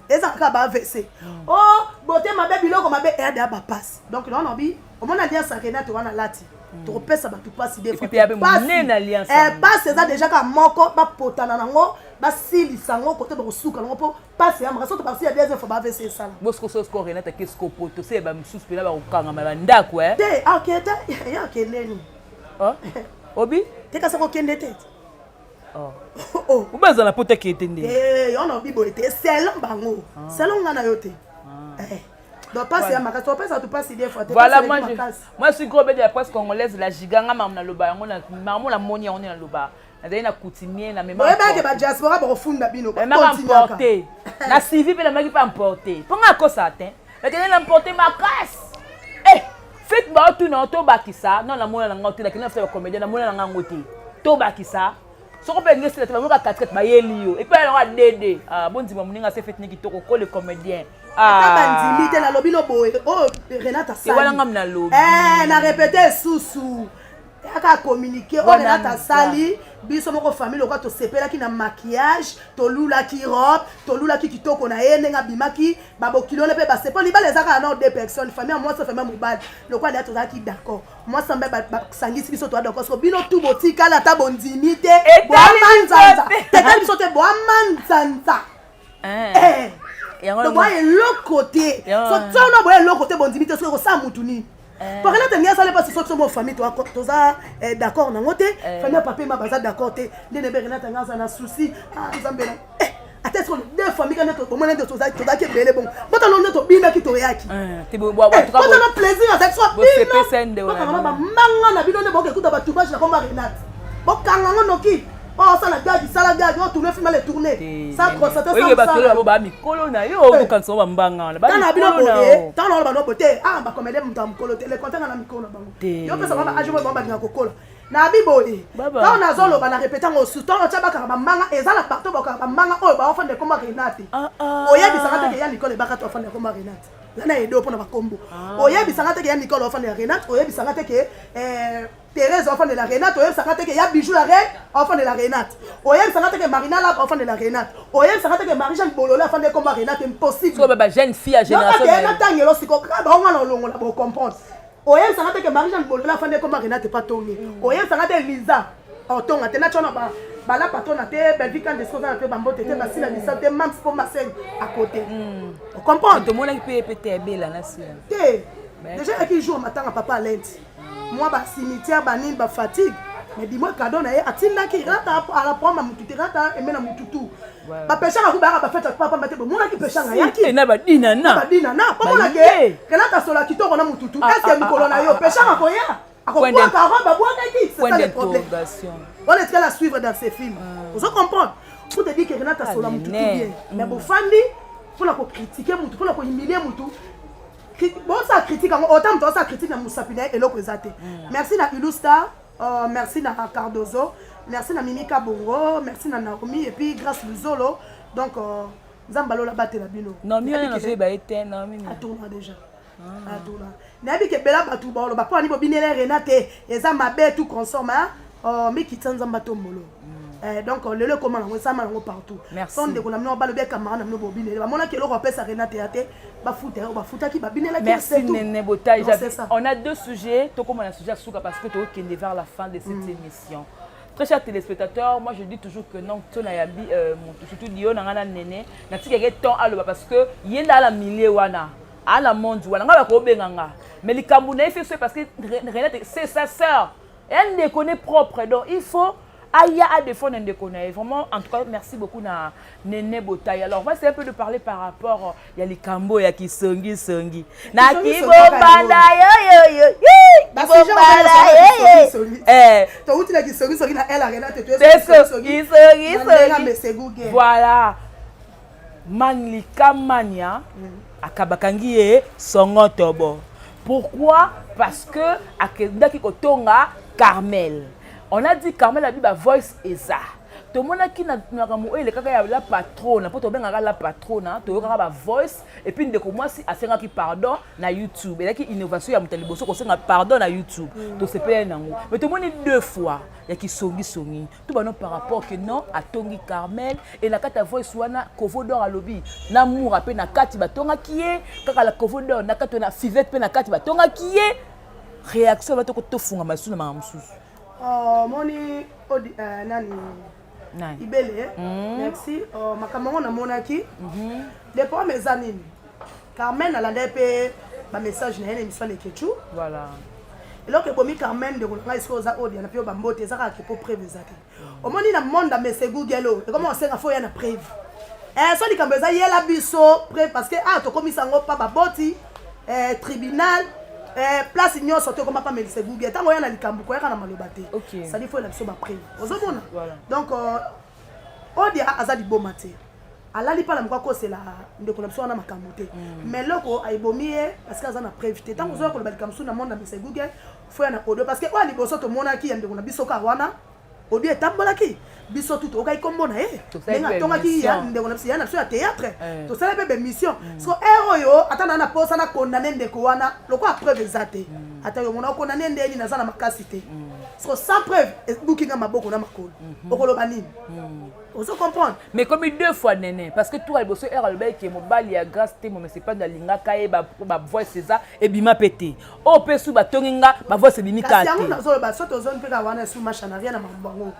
ezaka ba AVC oh boté mabe biloko mabe et ade ba passe donc là on a dit au moins alliance Renata wana lati to pesa ba tout passe des fois passe ça déjà ka moko ba potana nango ba sili sango côté ba suka nango po passe ya makaso to parti ya deuxième fois ba AVC ça bosko so ko Renata qu'est-ce qu'on peut to c'est ba msusu pela ba ukanga ma ndako te aketa ya keleni obi te ka sa ko kende tete oh ubaza na pote qui était ndé on a bibo était selon bango selon ngana yote donc passe ya makaso to pesa to passe des fois voilà moi je suis gros bé de la presse congolaise la giganga mamna loba yango na mamu la moni on na loba na coutumier na même ba ba diaspora ba refunda bino ba emporter na suivi pe la maki pas emporter ponga ko ça tin mais tena emporter ma casse faites ba tout na to bakisa non la mona na ngoti la kina fait comédien na mona na ngoti to bakisa so ko pe ngesi la ba ka 4 ba yeli yo et puis on a dédé bondi ba muninga se fait ni kitoko ko le comédien bandimi te na lobino boye oh Renata Sali wala ngam na lobi na répéter susu aka communiquer oh Renata Sali biso moko famille ko to sepela ki na maquillage to lula ki robe to lula ki kitoko na ene nga bimaki babo kilone pe ba sepeli ba les aka na deux personnes famille moi ça famille mobile le quoi là to ki d'accord moi ça mbe ba sangisi biso to d'accord so bino tout botika la ta bondimi te bo manzanza te biso te bo manzanza yango boye l'autre côté so tsona boye l'autre côté bondimi te so ko sa mutuni Pour Renate Ngia ça n'est pas ce que famille toi toza d'accord na ngote famille papa ma baza d'accord te ndene Renate Ngia ça na souci ah nzambela ate sur deux familles quand to moment de toza ki belé bon bota non to bina ki to yaki te bo en tout cas bota no plaisir avec soi bino sende ona ba manga na bino ne bo ke kuta ba toubage na komba Renate bo kanga ngonoki oh ça la gage ça la gage on tourner film les tourner ça constater ça oui ba to ba mikolo na yo kan so ba mbanga na ba mikolo na tant on ba no boté ah ba comme dem mtam kolo te le content na mikolo bango yo pesa ba aje ba ba kokola na biboli quand on a zolo ba na répéter au sous-temps on taba ka ba manga ezala partout ba ka ba manga oh ba ofande komba Renate oyebisaka te ya Nicole ba ka to ofande komba Renate lana edo pona ba kombo oyebisaka te ya Nicole ofande Renate oyebisaka te ke Thérèse enfant de la Renate oyebisaka te ke ya Bijou la reine enfant de la Renate oyebisaka te ke Marina la enfant de la Renate oyebisaka te ke Marie-Jeanne Bololo enfant de komba Renate impossible so ba jeune fille à génération na tangelo siko ka ba ngana longo la bo comprendre oyem sanga te ke Marie-Jeanne Bololo afande comme Renate pas tongi oyem sanga te Lisa otonga te na chona ba la patona te Belgique de choses te bambo te basi la Lisa te mams pour ma scène à côté on comprend tout le monde qui peut être belle là c'est te déjà qui joue matin à papa lenti moi ba cimetière ba nini ba fatigue mais dis-moi cadeau na ye atinda ki rata à la prendre mututu rata et mena mututu ba pêchanga ku ba fête papa mate bo mona ki pêchanga yaki na ba dina na pa mona ke rata sola kitoko na mututu est-ce que mikolo na yo pêchanga ko ya akokuwa ka roba boaka ki c'est ça le problème on est la suivre dans ces films vous comprenez pour te dire que Renata sola mututu bien mais bo fandi pour la critiquer mututu pour la humilier mututu bon ça critique autant de ça critique na musapina et l'autre ezate merci na Ilustar merci na Cardozo, merci na Mimika Bongo, merci na Naomi et puis grâce Luzolo. Donc Zambalo la batte la bino. Non mieux non c'est ba été non mais à tourner déjà. À tourner. Nabi ke bela batu ba lo ba po ni bobinele Renate eza mabe tout consomme hein. Mais qui tsanza mbatombolo. Donc le comment on ça mal partout. Son de qu'on a mis balo be camarade na bobinele. Ba mona ke lo repère ça Renate ate ba futa ki ba binela ki merci Néné Botaï. On a deux sujets, tout comme on a un sujet souka parce que tu es vers la fin de cette émission. Très chers téléspectateurs, moi je dis toujours que non, tu n'as surtout Dio nangana Néné, na tika ke temps aloba parce que yenda la milieu wana, à la monde wana ngaba ko benganga. Mais les Camerounais fait ça parce que Renate c'est sa sœur. Elle ne connaît propre donc il faut Aya a des fonds d'indéconner. Vraiment, en tout cas, merci beaucoup na Néné Botaï. Alors, on va essayer un peu de parler par rapport il y a les Cambo, il y a qui songi. Na ki bombanda yo yo. Ba bombanda yo. To uti na ki songi na elle Renate tu es songi. Voilà. Manlika mania akabakangi e songo tobo. Pourquoi? Parce que akendaki kotonga Carmel. On a dit Carmel a dit la voice est ça. Tout le monde qui n'a pas la patronne, pour bien la patronne, tu as la voice et puis de commencer à faire qui pardon na YouTube. Et là qui innovation, il y a un télébosso qui pardon na YouTube. Donc c'est pas un angle. Mais tout le monde deux fois, il y a qui songi. Tout le monde par rapport que non à Tongi Carmel et la carte voice wana Kovodor à lobby. Na mour après na carte batonga qui est, quand la Kovodor na carte na fivette pe na carte batonga qui est. Réaction va te funga masu na mamsu. Moni nani Ibele merci makambo na monaki depuis mes années Carmen alanda pe ba message na émission les Kechu voilà et donc bomi Carmen de la iskoza audio na pio ba mbote ezaka ke po preuve ezaki omoni na monde mais Google et comment on sait faut ya na preuve so likambo eza yela biso preuve parce que to komisa ngo pa ba boti tribunal place igno sortir comme pas mais c'est Google tant na likambo ko yakana malobate ça dit faut la biso ba preuve ozomona donc odia azali bomate alali pa la mkwako c'est la ndeko na biso na makambo te mais loko aibomie parce que azana preuve te tant ozo ko ba likambo na monde mais c'est Google faut na audio parce que o ali boso to mona ki ndeko na biso ka wana audio etambola ki biso tout okai kombona nenga tonga ki ya ndeko na biso ya na biso ya théâtre to sala pe mission so héros atana na posa na condamner ndeko wana loko a preuve ezate ata yo mona condamner ndeni na zana makasi te so sans preuve bookinga maboko na makolo okoloba nini ozo comprendre mais comme deux fois Néné parce que tout a bossé Albert qui est mobile ya grâce te mais c'est pas dans linga kaye ba voix c'est ça et bima pété o pesu ba tonginga ba voix c'est bimika te kasi yango zo ba soto zone pe ka wana su machin na rien na mabango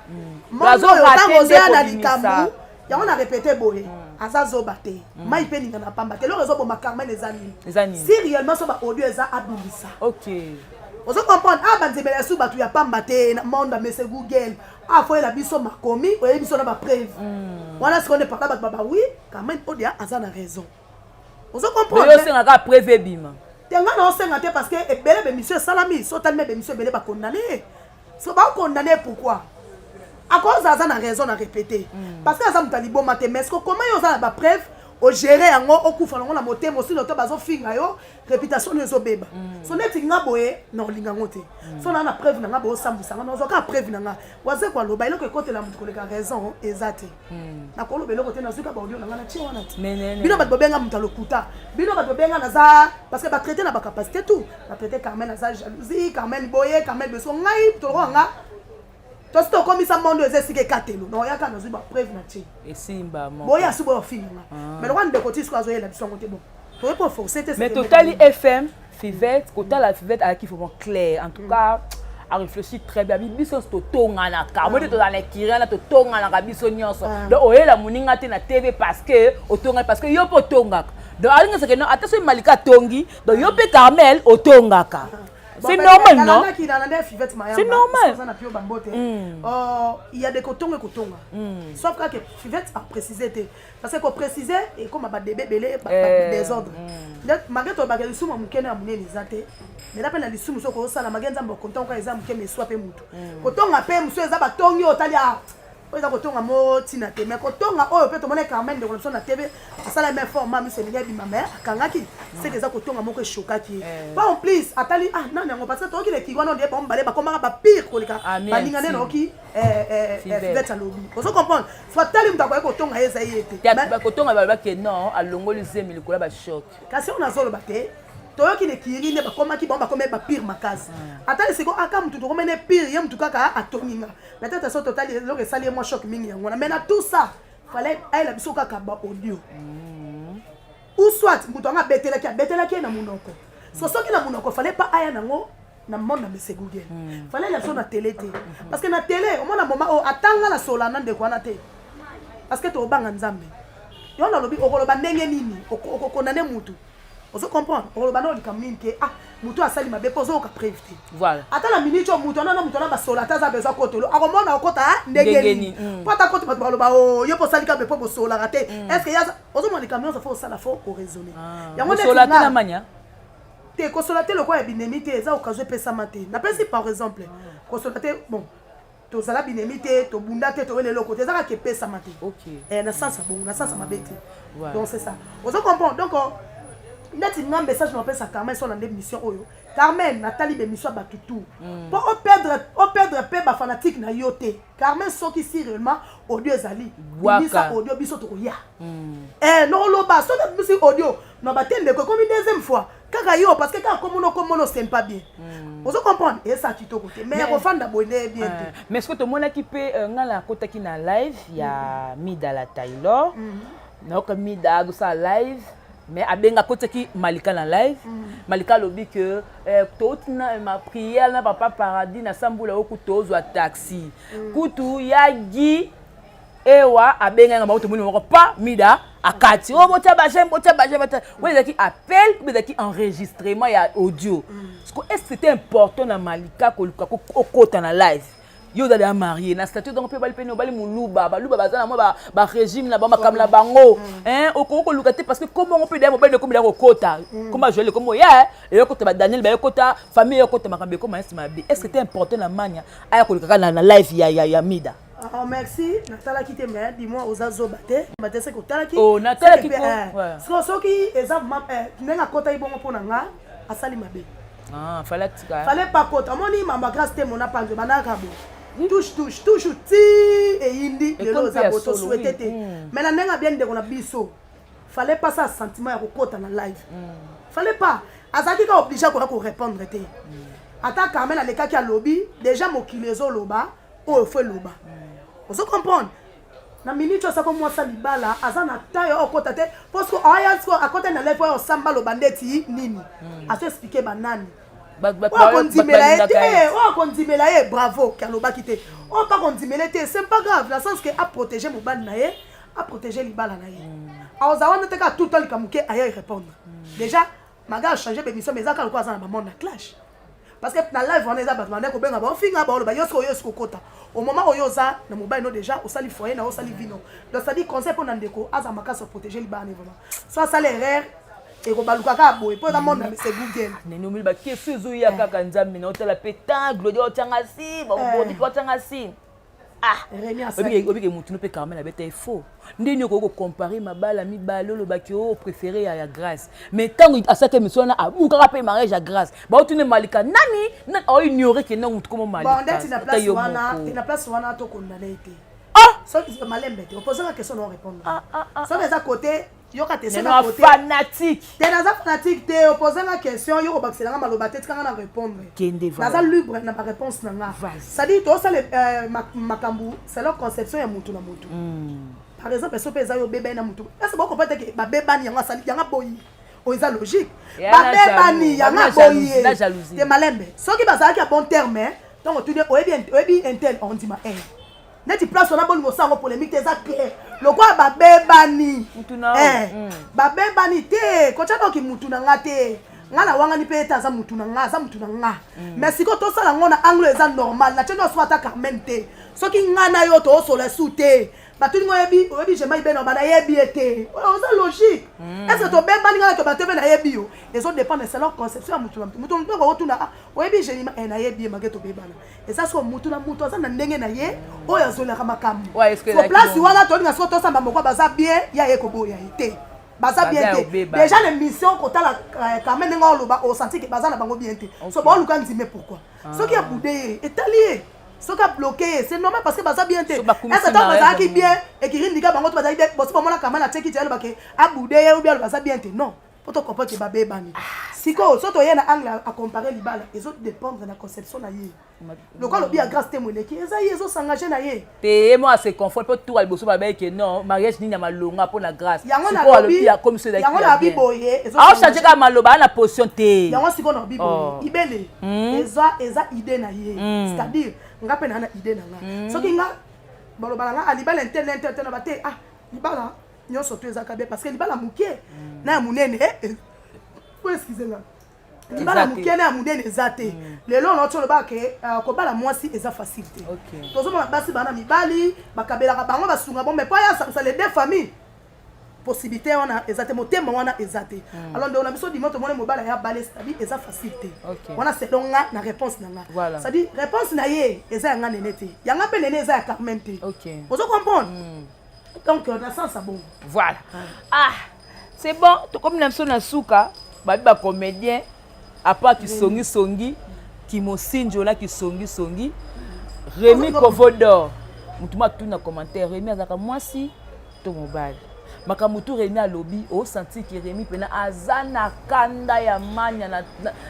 bazo rater na likambu yango na répéter boye azazoba te mai pe ninga na pamba te loko ezoboma Carmen ezani si réellement so ba audio eza abulisa ok ozo comprendre banzemela su batu ya pamba te na monde mese Google foyela biso makomi oyebi biso na ba preuve wana sikonde parla batu baba oui Carmen odia aza na raison ozo comprendre yo senga ka preuve bima tenga na osenga te parce que ebele be monsieur salami so talme be monsieur ebele ba condamné so ba condamné pourquoi à cause aza na raison na répéter parce que aza mutalibo mate mais comment yo za ba preuve o gérer yango okufa nango na motema aussi noto bazo finga yo réputation yo zobeba so neti nga boye na olinga ngote so na preuve na nga bo sambusa nga nozo ka preuve na nga waze kwa loba iloko ekote la mutu koleka raison ezate na kolo beloko te na zuka ba audio na nga na chi wana ti bino bat bobenga mutu lokuta bino bat bobenga na za parce que ba traiter na ba capacité tout ba traiter Carmen na za jalousie Carmen boye Carmen beso ngai to nga toi si comme ça monde ezesike katelo non yaka na zuba preuve na chi esimba mo boya suba ofini mais le rwanda de côté soit zoyela biso ngote bon to pas forcer mais Totali FM Fivette Kotala Fivette avec qui faut clair en tout cas à réfléchir très bien biso to tonga na ka mo to dans les kirana to tonga na biso nyonso donc oyela muninga te na TV parce que otonga parce que yo po tonga donc alinga c'est que non attention Malika tongi donc yo pe Carmel otonga ka. C'est normal, non? C'est normal. Il y a des cotons et cotons. Sauf que Fivette a précisé. Parce qu'on précisait, et comme des bébés, des ordres. Malgré tout, les sous, on a les athées. Mais d'après les sous, on a magasin de coton quand ils ont mis soit peu mouton. Coton a payé, monsieur, ils ont tongi au talia. Ils ont coton à mot, tinate. Mais coton a oh, peut-être monnaie Carmen de l'option à TV. Ça la même forme, mais c'est les ma mère. Kangaki, c'est des coton à mot que chokaki. Pas en plus, attali, ah non, non, parce que toi qui les qui vont dire, on va aller, comment on va pire que les gars. Balingane no qui, Fivette à lobby. Vous comprenez? Soit tali m'ta quoi coton à essayer. Mais coton à baba que non, à longo les amis, le couleur va choc. Quand on a zolo baté. Toi qui les kiri ne ba comment qui bomba comme ba pire ma case. Attends c'est quoi aka mutu to comme ne pire yam tout kaka atominga. Mais tata so total le que sali moi choc mingi ngona. Mais na tout ça fallait elle la biso kaka ba audio. Ou soit mutu nga betela ki na munoko. So qui na munoko fallait pas aya nango na monde na mese Google. Fallait la so na télé té. Parce que na télé au moment moment atanga la solana de quoi na té. Parce que to banga nzambe. Yo na lobi okoloba ndenge nini okondane mutu. Vous comprenez? On va nous dire que ah, mutu asali mabe pozo ka prévité. Voilà. Ata la minute mutu na mutu na ba solata za besoin kotelo. Akomo na okota ndengeni. Pata kote ba ba oh, yo po sali ka be po sola raté. Est-ce que ya ozo mo les camions ça faut ça la faut raisonner. Ya mo solata na mania. Te ko solata le ko ya binemité za okazo pesa mate. Na pesi par exemple. Ko solata bon. To sala binemité to bunda te to le côté za ka ke pesa mate. OK. Na sens bon, na sens mabete. Donc c'est ça. Ozo comprendre. Donc neti nga message m'appelle ça Carmen sur la mission oyo Carmen Nathalie be mission batutu pour perdre pe ba fanatique na yote Carmen soki si réellement audio ezali bisa audio biso to ya non loba so na musique audio na batende ko comme deuxième fois kaka yo parce que quand comme on s'aime pas bien vous comprendre et ça tu to côté mais ko fanda bonne bien mais est-ce que to mona ki pe ngala kota ki na live ya Mida la Taylor na ko Mida do sa live mais abenga côté qui Malika na live Malika lobi que toute ma prière na papa paradis na sambula okutozo a taxi kutu yagi ewa abenga ngamba to muni pas Mida akati o bota ba j'aime ouais qui appel mais qui enregistrement ya audio est-ce que c'était important na Malika ko okota na live yo dada marié na statut donc pe bali pe no bali muluba bazana mo ba régime na ba makamla bango oko luka te parce que comment on peut dire mobile comme la kota comment je le comme ya et kota ba Daniel ba kota famille kota makambe comme est-ce que c'était important na mania aya ko luka na live ya Mida. Oh merci natala ki te mais dis-moi aux azo baté c'est ko tala ki oh natala ki ko so ki exemple nenga kota ibongo pona nga asali mabe fallait pas kota moni mama grâce te mona panzo banaka bo touche toujours ti et indi le loza boto souhaité mais la nenga bien de on a biso fallait pas ça sentiment ya kokota na live fallait pas azaki ka obligé ko répondre te ata Carmen na leka ki a lobby déjà mokilezo loba o fo loba on se comprendre na minute ça comme moi ça libala azana tayo okota te parce que aya ko akota na live o samba loba ndeti nini a se expliquer banani bravo Kaloba quitté on pas condimela c'est pas grave la sens que a protéger mon ban naé a protéger libala naé aozawana te ka tout le temps likamouke ailleurs répondre déjà maga a changé l'émission mais ça quand quoi ça na monde na clash parce que na live on eza batman ko benga ba finga ba ba yosko kota au moment où yoza na mobile no déjà au sali foyer na au sali vino donc ça dit conseil pour ndeko azamaka se protéger libane vraiment soit ça l'erreur et ko baluka ka boy pour na monde na c'est Google neno mili ba kesu zo ya kaka nzambe na hotela pétan glodio tanga si ba bodi ko tanga si ah obike mutu no pe quand même na beta faux ndeni ko comparer mabala mibalo lo baki o préféré ya grâce mais tant à cette émission na abuka ka pe mariage à grâce ba otune malika nani na o ignorer que na mutu comme malika bon ndeti na place wana to condamné été ça qui malembe te poser la question non répondre ça les à côté yoka te c'est à côté fanatique te naza fanatique te poser la question yoko baxela maloba te kanga na répondre naza libre na ba réponse na nga ça dit to ça le makambu c'est leur conception ya mutu na mutu par exemple so pesa yo bébé na mutu est-ce que peut être que ba bébé yanga sali yanga boyi o eza logique ba bébé yanga boyi te malembe soki bazaki a bon terme donc tu dis oyebi intel on dit ma neti place on a bon mosango polémique eza clair lokwa ba bébani ba bébani te ko tshaka ki mutu na nga te nga na wanga ni pe ta za mutu na nga mais siko to sala ngona angle eza normal na tshendo swata Carmen te soki nga na yo to so la soute batuni oyebi je mai beno bana yebi ete oza logique est-ce que to bébani nga to batebe na yebi yo les autres dépendent de leur conception mutu ko otuna oyebi je ni na yebi mageto bébana et ça so mutu na mutu za na ndenge na ye oya zola kama kamu so place wana to nga so to samba moko baza bien ya ye ko boya ete baza bien te déjà les missions ko tala quand même nga oloba o senti que baza na bango bien te so ba luka ndime pourquoi so qui a boudé étalé so qui a bloqué c'est normal parce que baza bien te est-ce que baza qui bien et qui rindika bango to baza bien bon c'est pas moi la caméra check it ba ke a boudé ou bien baza bien te non pour te comprendre que ba bébani siko so to yena angle à comparer libala les autres dépendent de la conception na ye le quoi le bien grâce témoigner qui eza yezo s'engager na ye te moi c'est confort peut tout alboso ba que non mariage ni na malonga pour la grâce siko le bien comme ceux yango na biboye ah changer ka maloba na position te yango siko na biboye ibele eza idée na ye c'est-à-dire nga pe na idée na nga soki nga baloba nga alibala internet na bate ah libala nyonso to eza kabia parce que libala mukie na munene excusez-moi libala mukie na munene ezate lelo na tolo ba ke ko bala mwasi eza facilité tozo mona basi bana mibali bakabela ka bango basunga bon mais pas ya ça les deux familles possibilité wana ezate motema wana ezate alors ndona biso di moto mona mobala ya balé c'est-à-dire eza facilité wana c'est donc na réponse na nga c'est-à-dire réponse na ye eza nga nenete yanga pe nene eza ya Carmen te ozo comprendre donc dans le sens bon voilà c'est bon comme namso na suka ba comédien à part qui songi qui mosinjo na qui songi Rémi Kovodor mutuma tout na commentaire Rémi azaka mwasi to mobile makamutu Rémi a lobby au senti que Rémi pena azana kanda ya manya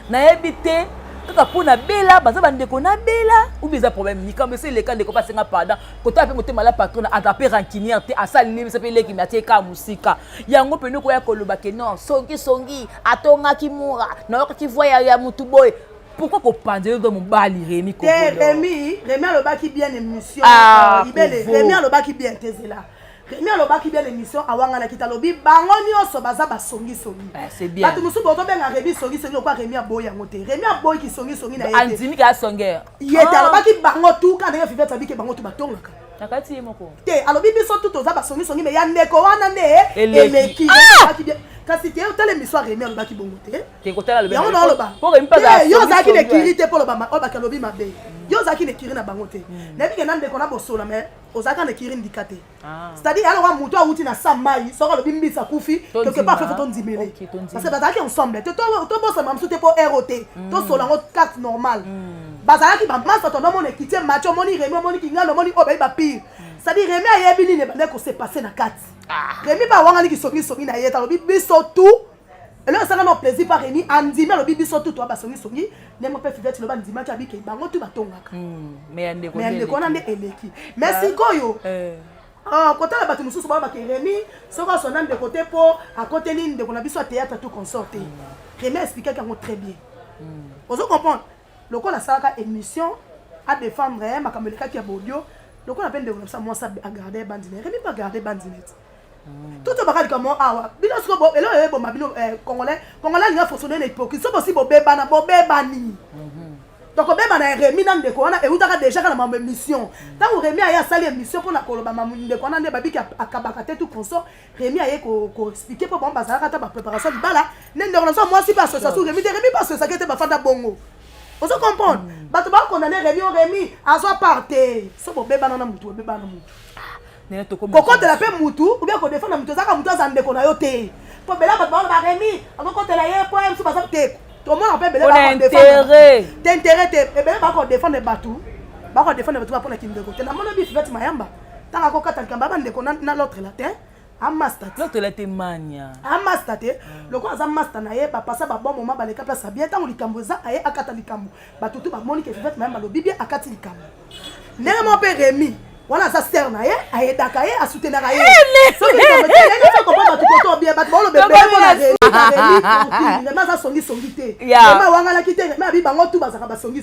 na ebité kaka pona bela baza bandeko na bela ou bien ça problème ni comme c'est les cas de passer nga pardon côté pe motema la patron attraper rancunière te asali ni se pele ki matie ka musika yango pe noko ya koloba ke non songi atonga kimura na ki voya ya mutu boy pourquoi ko pande do mobali Rémi ko Rémi aloba ki bien émission ibele Rémi aloba ki bien tezela Rémi aloba ki bien émission awanga na kitalobi bango nyonso baza basongi c'est bien batu musu boto benga Rémi songi kwa Rémi aboy yango te Rémi aboy ki songi na yete andimi ka songer yete aloba ki bango tout quand nga fivete abike bango tout batongaka nakati moko te alobi biso tout oza basongi mais ya ndeko wana nde eleki kasi te otala émission Rémi aloba ki bongo te kotala le yango na aloba pour Rémi pas yo zaki ne kirite pour loba o bakalobi mabe yo zaki ne kiri na bango te na bike na ndeko na bosola mais ozaka ne kiri ndikate c'est-à-dire alors mutu awuti na samai soko lobi mbisa kufi quelque part fait ton dimele parce que bazaki ensemble to bosa mamsu te pour ROT to sola ngo carte normale bazaki ba masa to no mona kitie match moni Rémi moni kinga no moni obe ba pire c'est-à-dire Rémi ayebi ni ne bande ko se passer na carte Rémi ba wanga ni ki songi na yeta lobi biso tout et là ça n'a plaisir par Rémi andimi alobi biso tout toi ba songi ne mo pe fivete loba ndima cha bike bango tu batongaka mais ndeko na nde eleki mais sikoyo côté la batu mususu ba ke Rémi soko sona de côté po à côté ni ndeko na biso théâtre tout consorté Rémi expliquer kango très bien vous comprendre le ko la salaka émission à défendre makamoleka ki ya bodio le ko na peine de ça moi ça à garder bandinet Rémi pas garder bandinet tout le monde comme awa bino siko bo elo ebo mabino congolais il a fonctionné l'époque so aussi bo bebana ni donc beba na Rémi na ndeko wana e utaka déjà kana ma mission tant Rémi aya sali mission pour na koloba ma ndeko wana nde babiki akabaka te tout conso Rémi aye ko expliquer pour bon bazala kata ba préparation di bala ndeko na so moi si pas association Rémi pas ça qui était ba fanda bongo on se comprendre bato ba condamner Rémi azo parté so bo beba na mutu beba na mutu Koko te la paix mutu ou bien ko défendre mutu zaka mutu za ndeko na yo te po bela ba ba Rémi ako te la ye poème so ba sa te tout le monde appelle bela ba intérêt t'intérêt te bela ba ko défendre batou ba ko défendre batou pour na kindeko te na mona bi fête mayamba tanga ko kata kamba ba ndeko na l'autre là te amasta l'autre là te mania amasta te loko aza master na ye ba passa ba bon moment ba le kapla sabia tango likambo za aye akata likambo batou tout ba moni ke fête mayamba lo bibi akati likambo ndenge mo pe Rémi voilà ça sert na ye ayedaka ye asoutenaka ye so que comme ça comprendre bato koto bien bato bolo bebe na za songi te ma wangala kite ma bi bango tout bazaka ba songi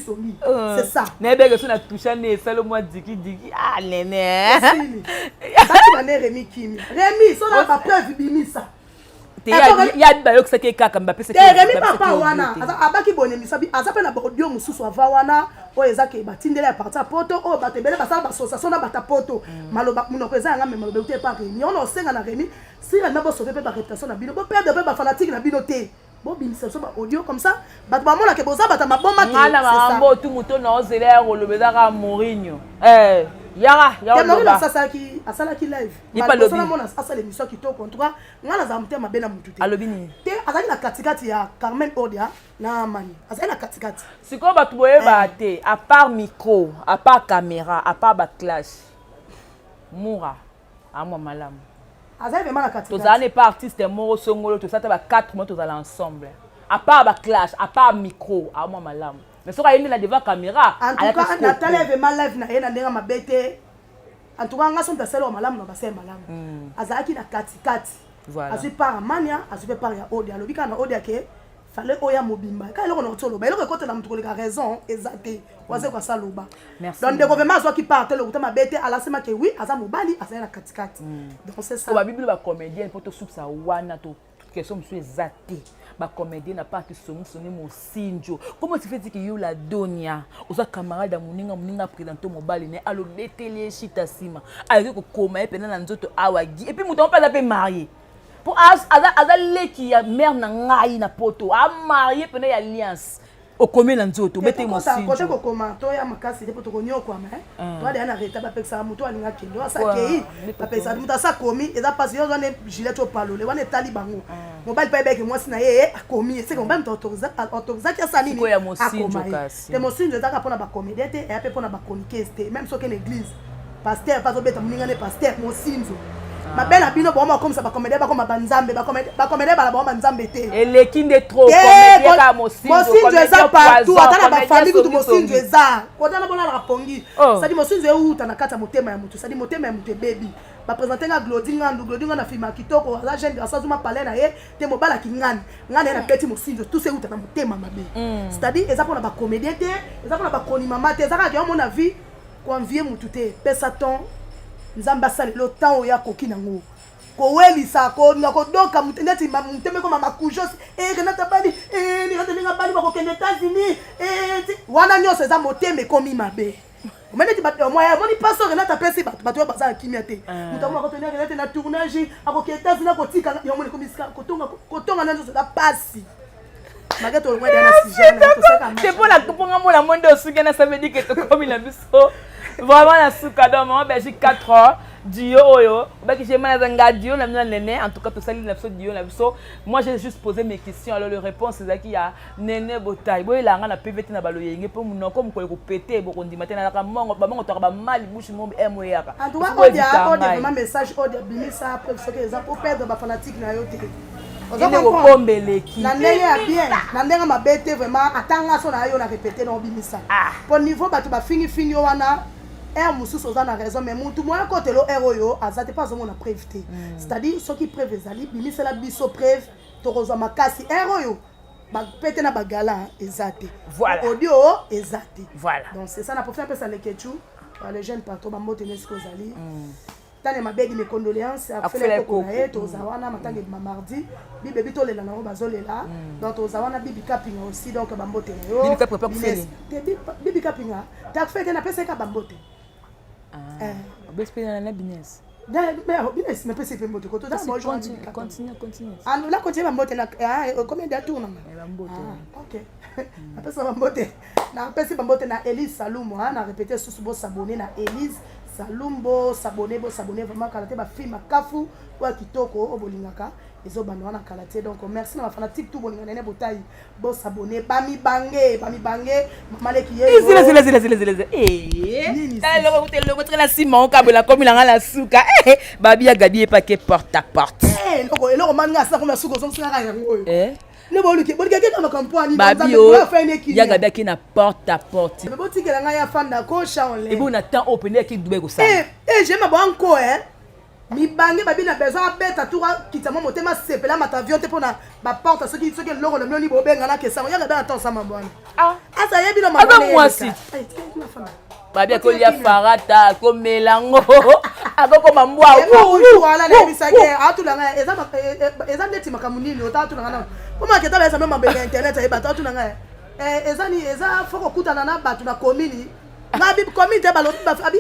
c'est ça na bege so na toucha ne salo moi diki ah nene ça na Rémi Kimi Rémi so na ba preuve bimisa ya bayo kusake kaka mbape se Rémi papa wana abaki bone misabi azape na audio mususu ava wana o ezake batindela ya parti poto o batebele basala association na bata poto maloba munoko ezanga me maloba ute pa Rémi on osenga na Rémi si na bo sauver pe ba réputation na bino bo perdre pe ba fanatique na bino te bo bimisa so ba audio comme ça bat ba mona ke boza bata maboma te c'est ça na mambo tout muto na ozela rolobezaka Mourinho Yara Mourinho asala ki live malosana mona asala émission qui to contre ngala za mtema bena mutu te alobini te azali na katikati ya Carmen Odia na Mani azali na katikati siko batu boye ba te à part micro à part caméra à part ba clash Moura amwa malamu azali vraiment na katikati tozala pas artiste moro songolo to ça ba 4 mois tozala ensemble à part ba clash à part micro amwa malamu mais soka yende na devant caméra en tout cas Nathalie vraiment live na yena ndenga mabete en tout cas ngaso ntaselo malamu na basé malamu azalaki na katikati voilà azu par mania azu pe par ya Odia lobika na Odia ke fallait oya mobimba ka eloko na tolo ba eloko kote na mutu koleka raison exacte waze kwa saloba donc de gouvernement soit qui parte le kutama bete alasema ke oui aza mobali azali na katikati donc c'est ça ba bible ba comédien pour to soup sa wana to question monsieur exacte ba comédien na pas que songi mosinjo comment tu fais dire que yo la donia oza camarade muninga présenté mobali ne alo betele chita sima avec ko koma epena na nzoto awagi et puis muto pas la pe marié pour aza leki ya mère na ngai na poto a marié pena ya alliance au commun na nzoto bete mosinjo côté ko koma to ya makasi te poto ko nyokwa mais toi de na reta ba peksa muto alinga kendo asa kei ba peksa muto asa komi eza pas yo zone gilet to palole wana tali bango mobile pa beke mwasi na ye akomi c'est comme même autoriser ki asa nini akoma te mosinjo eza ka pona ba comédie te e pe pona ba chroniqueuse te même so que l'église pasteur pas obeta muninga ne pasteur mosinjo ma belle abino bon comme ça ba comédie ba comme banzambe ba comédie ba bon banzambe te eleki nde trop comédie ka mosinjo eza partout atala ba famille kutu mosinjo eza kotana bona la pongi ça dit mosinjo euta na kata motema ya mutu ça dit motema ya mutu baby ba présenter nga Glodinga na film kitoko za jeune grâce zuma parler na ye te mobala ki ngani na petit mosinjo tout c'est euta na motema mabe c'est-à-dire eza pona ba comédien te eza pona ba koni mama te eza ka yo mon avis convier mutu te pesa ton nzamba sale lo temps ya koki nango ko welisa ko ngako doka mutendeti muteme ko mama kujos renata bali ni renata bali ba ko kende États-Unis wana nyoso za moteme komi mabe omene ti bato moya moni paso renata pesi bato baza kimia te mutamo ko tenir renata na tournage ako ke États-Unis ko tika yo moni komisika kotonga na nyoso da pasi magato ngwa na sujet na to saka c'est pour la kuponga mona monde osukena ça veut dire que to komi na biso vraiment la soukado maman Belgique 4 heures Dio oyo baki j'ai mal à Dio la nene en tout cas tout ça la Dio la biso moi j'ai juste posé mes questions alors les réponses c'est qui ya nene botai boy la ngana PVT na balo yenge po muno comme ko péter boko ndimate na ka mongo ba mongo to ba mal bouche mo moyaka en tout cas on dit vraiment message on dit bimisa après ce que les pour perdre ba fanatique na yo te na ndenge ya bien na ndenge mabete vraiment atanga so na yo na répéter na bimisa pour niveau bato ba fini wana mususu oza na raison mais mutu moya kote lo oyo azate pas omona preuve te c'est-à-dire soki preuve ezali bimisela biso preuve tokozwa makasi oyo bapete na bagala ezate voilà audio ezate voilà donc c'est ça na profite un peu ça le kechu les jeunes partout bambote nesiko ezali tane mabedi mes condoléances afele ko na yeto zawana matange mardi bibi bito lela na bazolela donc ozawana bibi kapinga aussi donc bambote yo bibi kapinga pas kufeli bibi kapinga ta fete na pesa ka bambote bespena na business business na pesa bambote ko to da moi continue ah nous la continue bambote na combien de tours na bambote OK na pesa bambote na Elise Salumo na répéter sous bo s'abonner na Elise Salumbo s'abonner vraiment kalaté ba film kafu wa kitoko obolingaka ezo banwana kalaté donc merci na fanatique tout bolingana ne botai bo s'abonner bami bange maleki ye zile talo ko la Simon kabela comme la ngala suka babi ya gabi pa ke porte à porte loko manga sa ko masuko so singa yango ne boluke kama kampani ya gabi ki na porte à porte mais botikela nga ya fanda ko chaonle et bon na temps open ki dube ko sa j'aime banko mi bange babi na besoin beta toura kitamo motema sepela mata avion te pona ba porte soki loko le mioni bobenga na kesa ya gabi na temps sama bwana asa yebi na mama moi si babi ko lia farata ko melango akoko mambwa wala na bisake atulanga eza ndeti makamunini otatulanga na comment que tu as même en internet et bateau tout nanga eza foko kutana na batu na komini na bi komini te balo ba abi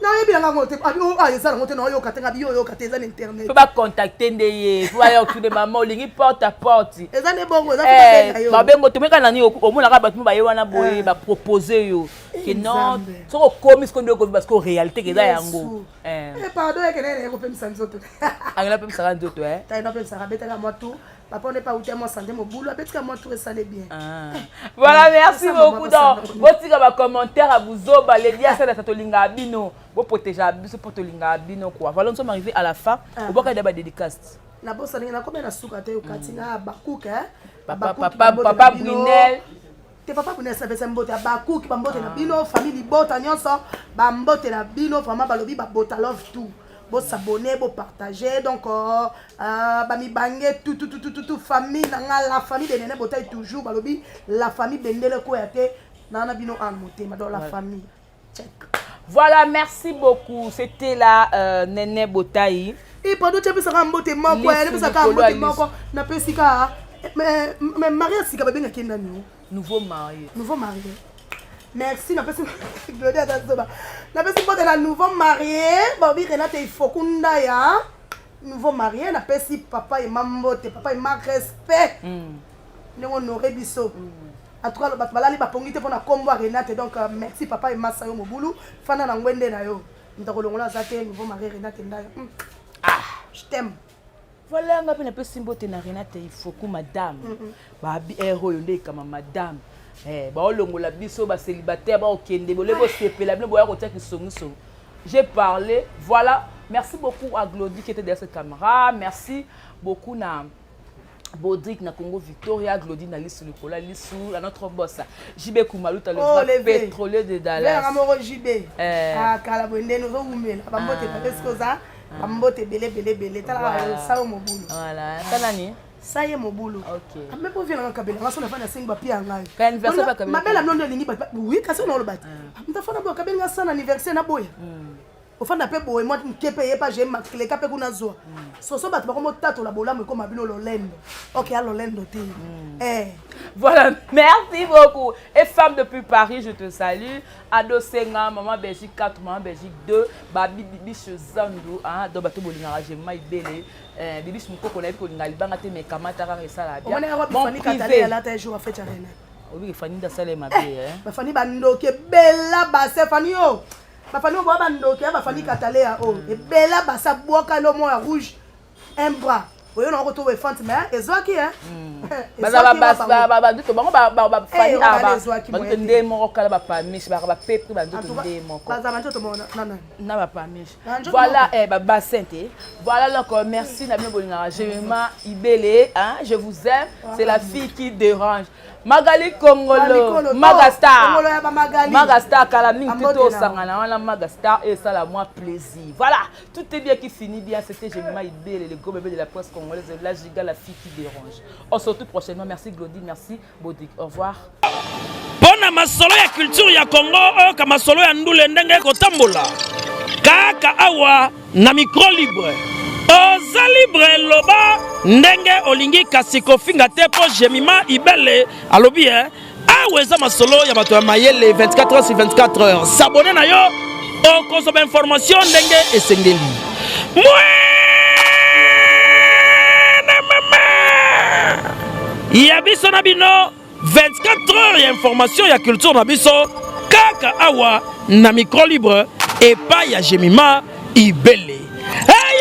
na yebi nga ngote abi eza ngote na yo katenga bi yo kateza na internet faut pas contacter ndeye faut aller tout de maman lingi porte à porte eza ne bongo eza pas yo ba bengo to meka nani omona ka batu ba yewana boye ba proposer yo que non soko komi ce qu'on doit parce que réalité que za yango pardon que nene ko pemisa nzoto angela pemisa nzoto ta ina pemisa ka betaka moi tout papa n'est pas où moi santé mon boulot peut-être que moi tout ça est bien voilà merci beaucoup donc botika ba commentaire à buzoba les dia ça ta tolinga abino bo protéger biso pour tolinga abino quoi voilà nous sommes arrivés à la fin au boka d'aba dédicace na bossa na combien na suka te ukatinga bakuka papa Brunel te papa Brunel ça fait mbote bakuki bambote na bino famille bota nyonso bambote na bino vraiment balobi ba bota love tout bo s'abonner bo partager donc bami bangé tout famille la famille de Néné Botaï toujours balobi la famille bendele ko yate nana bino en motema dans la famille check. Voilà, merci beaucoup. C'était la Néné Botaï. Et pendant que tu as un mbote moko, na pesika mais mariage sika babenga kenda nyo. Nouveau marié. Merci, na pesi Gloria Tazoba. Na pesi pote la nouveau marié, Bobby Renate Ifokunda ya. Nouveau marié, na pesi papa et maman, papa et ma respect. Nous honorer biso. En tout cas, le batbalali ba pongite pour na kombo Renate donc merci papa et massa yo mobulu. Fana na ngwende na yo. Ntakolongola zate nouveau marié Renate ndayo. Je t'aime. Voilà, on a pesi mbote na Renate Ifoku madame. Ba bi héros yonde kama madame. Longola biso ba célibataire ba okende bo lebo sepela bino boya kotia kisongiso. J'ai parlé, voilà. Merci beaucoup à Glody qui était derrière cette caméra. Merci beaucoup na Bodrick na Congo Victoria, Glody na Lissou Nicolas Lissou, à notre boss. JB Koumalouta le vrai pétrolier de Dallas. Le amoureux JB. Ah Kalabonde nous oumela. Bambote na eskoza. Bambote belé tala sa o mobulu. Voilà, tanani. Ça y est mon boulot. OK. Mais pour venir en Kabila, on va faire na 5 ba pia ngai. Ka anniversaire ba Kabila. Ma belle amnon de lingi ba. Oui, kasi on le bat. On t'a fait na ba Kabila ça anniversaire na boya. Au fond d'après boy moi qui paye pas j'ai marqué les capé kuna zo. So bat ba comme tato la bola me comme abino lolendo. OK, à lolendo te. Voilà, merci beaucoup. Et femme depuis Paris, je te salue. Ado Senga, maman Belgique 4, maman Belgique 2, babi bibi Chezandu, hein, do bato bolinga je mai belé. Bibi Smoko qu'on a vu qu'on a libanga te mais kamata ka ça là bien. Bon privé. La ta jour a fait arena. Oui, Fanny da salé ma bé hein. Ba Fanny bandoke bella ba se Fanny o. Ba Fanny bo bandoke ba Fanny katalea o. E bella ba sa boka lo mo rouge. Un bras. Oui, on retrouve les fentes, mais ils ont qui hein? Voilà, donc merci je vous aime, c'est la fille qui dérange. Magali Congolo, Magastar, Magastar, Kalaming, Tito Sangana, Magastar, et ça la moi plaisir. Voilà, tout est bien qui finit bien. C'était Jemima Ibele, le gros bébé de la presse congolaise, la giga, la fille qui dérange. On se retrouve prochainement. Merci Glody, merci Bodrick. Au revoir. Pona masolo ya culture ya Congo, kama masolo ya ndule ndenge kotambola. Kaka awa na micro libre oza libre loba ndenge olingi kasi kofinga te po Jemima Ibele alobi awa eza masolo ya bato ya mayele 24 heures sur 24 heures s'abonner na yo okozwa information ndenge esengeli ya biso na bino 24 heures ya information ya culture na biso kaka awa na micro libre epai ya Jemima Ibele. Hey,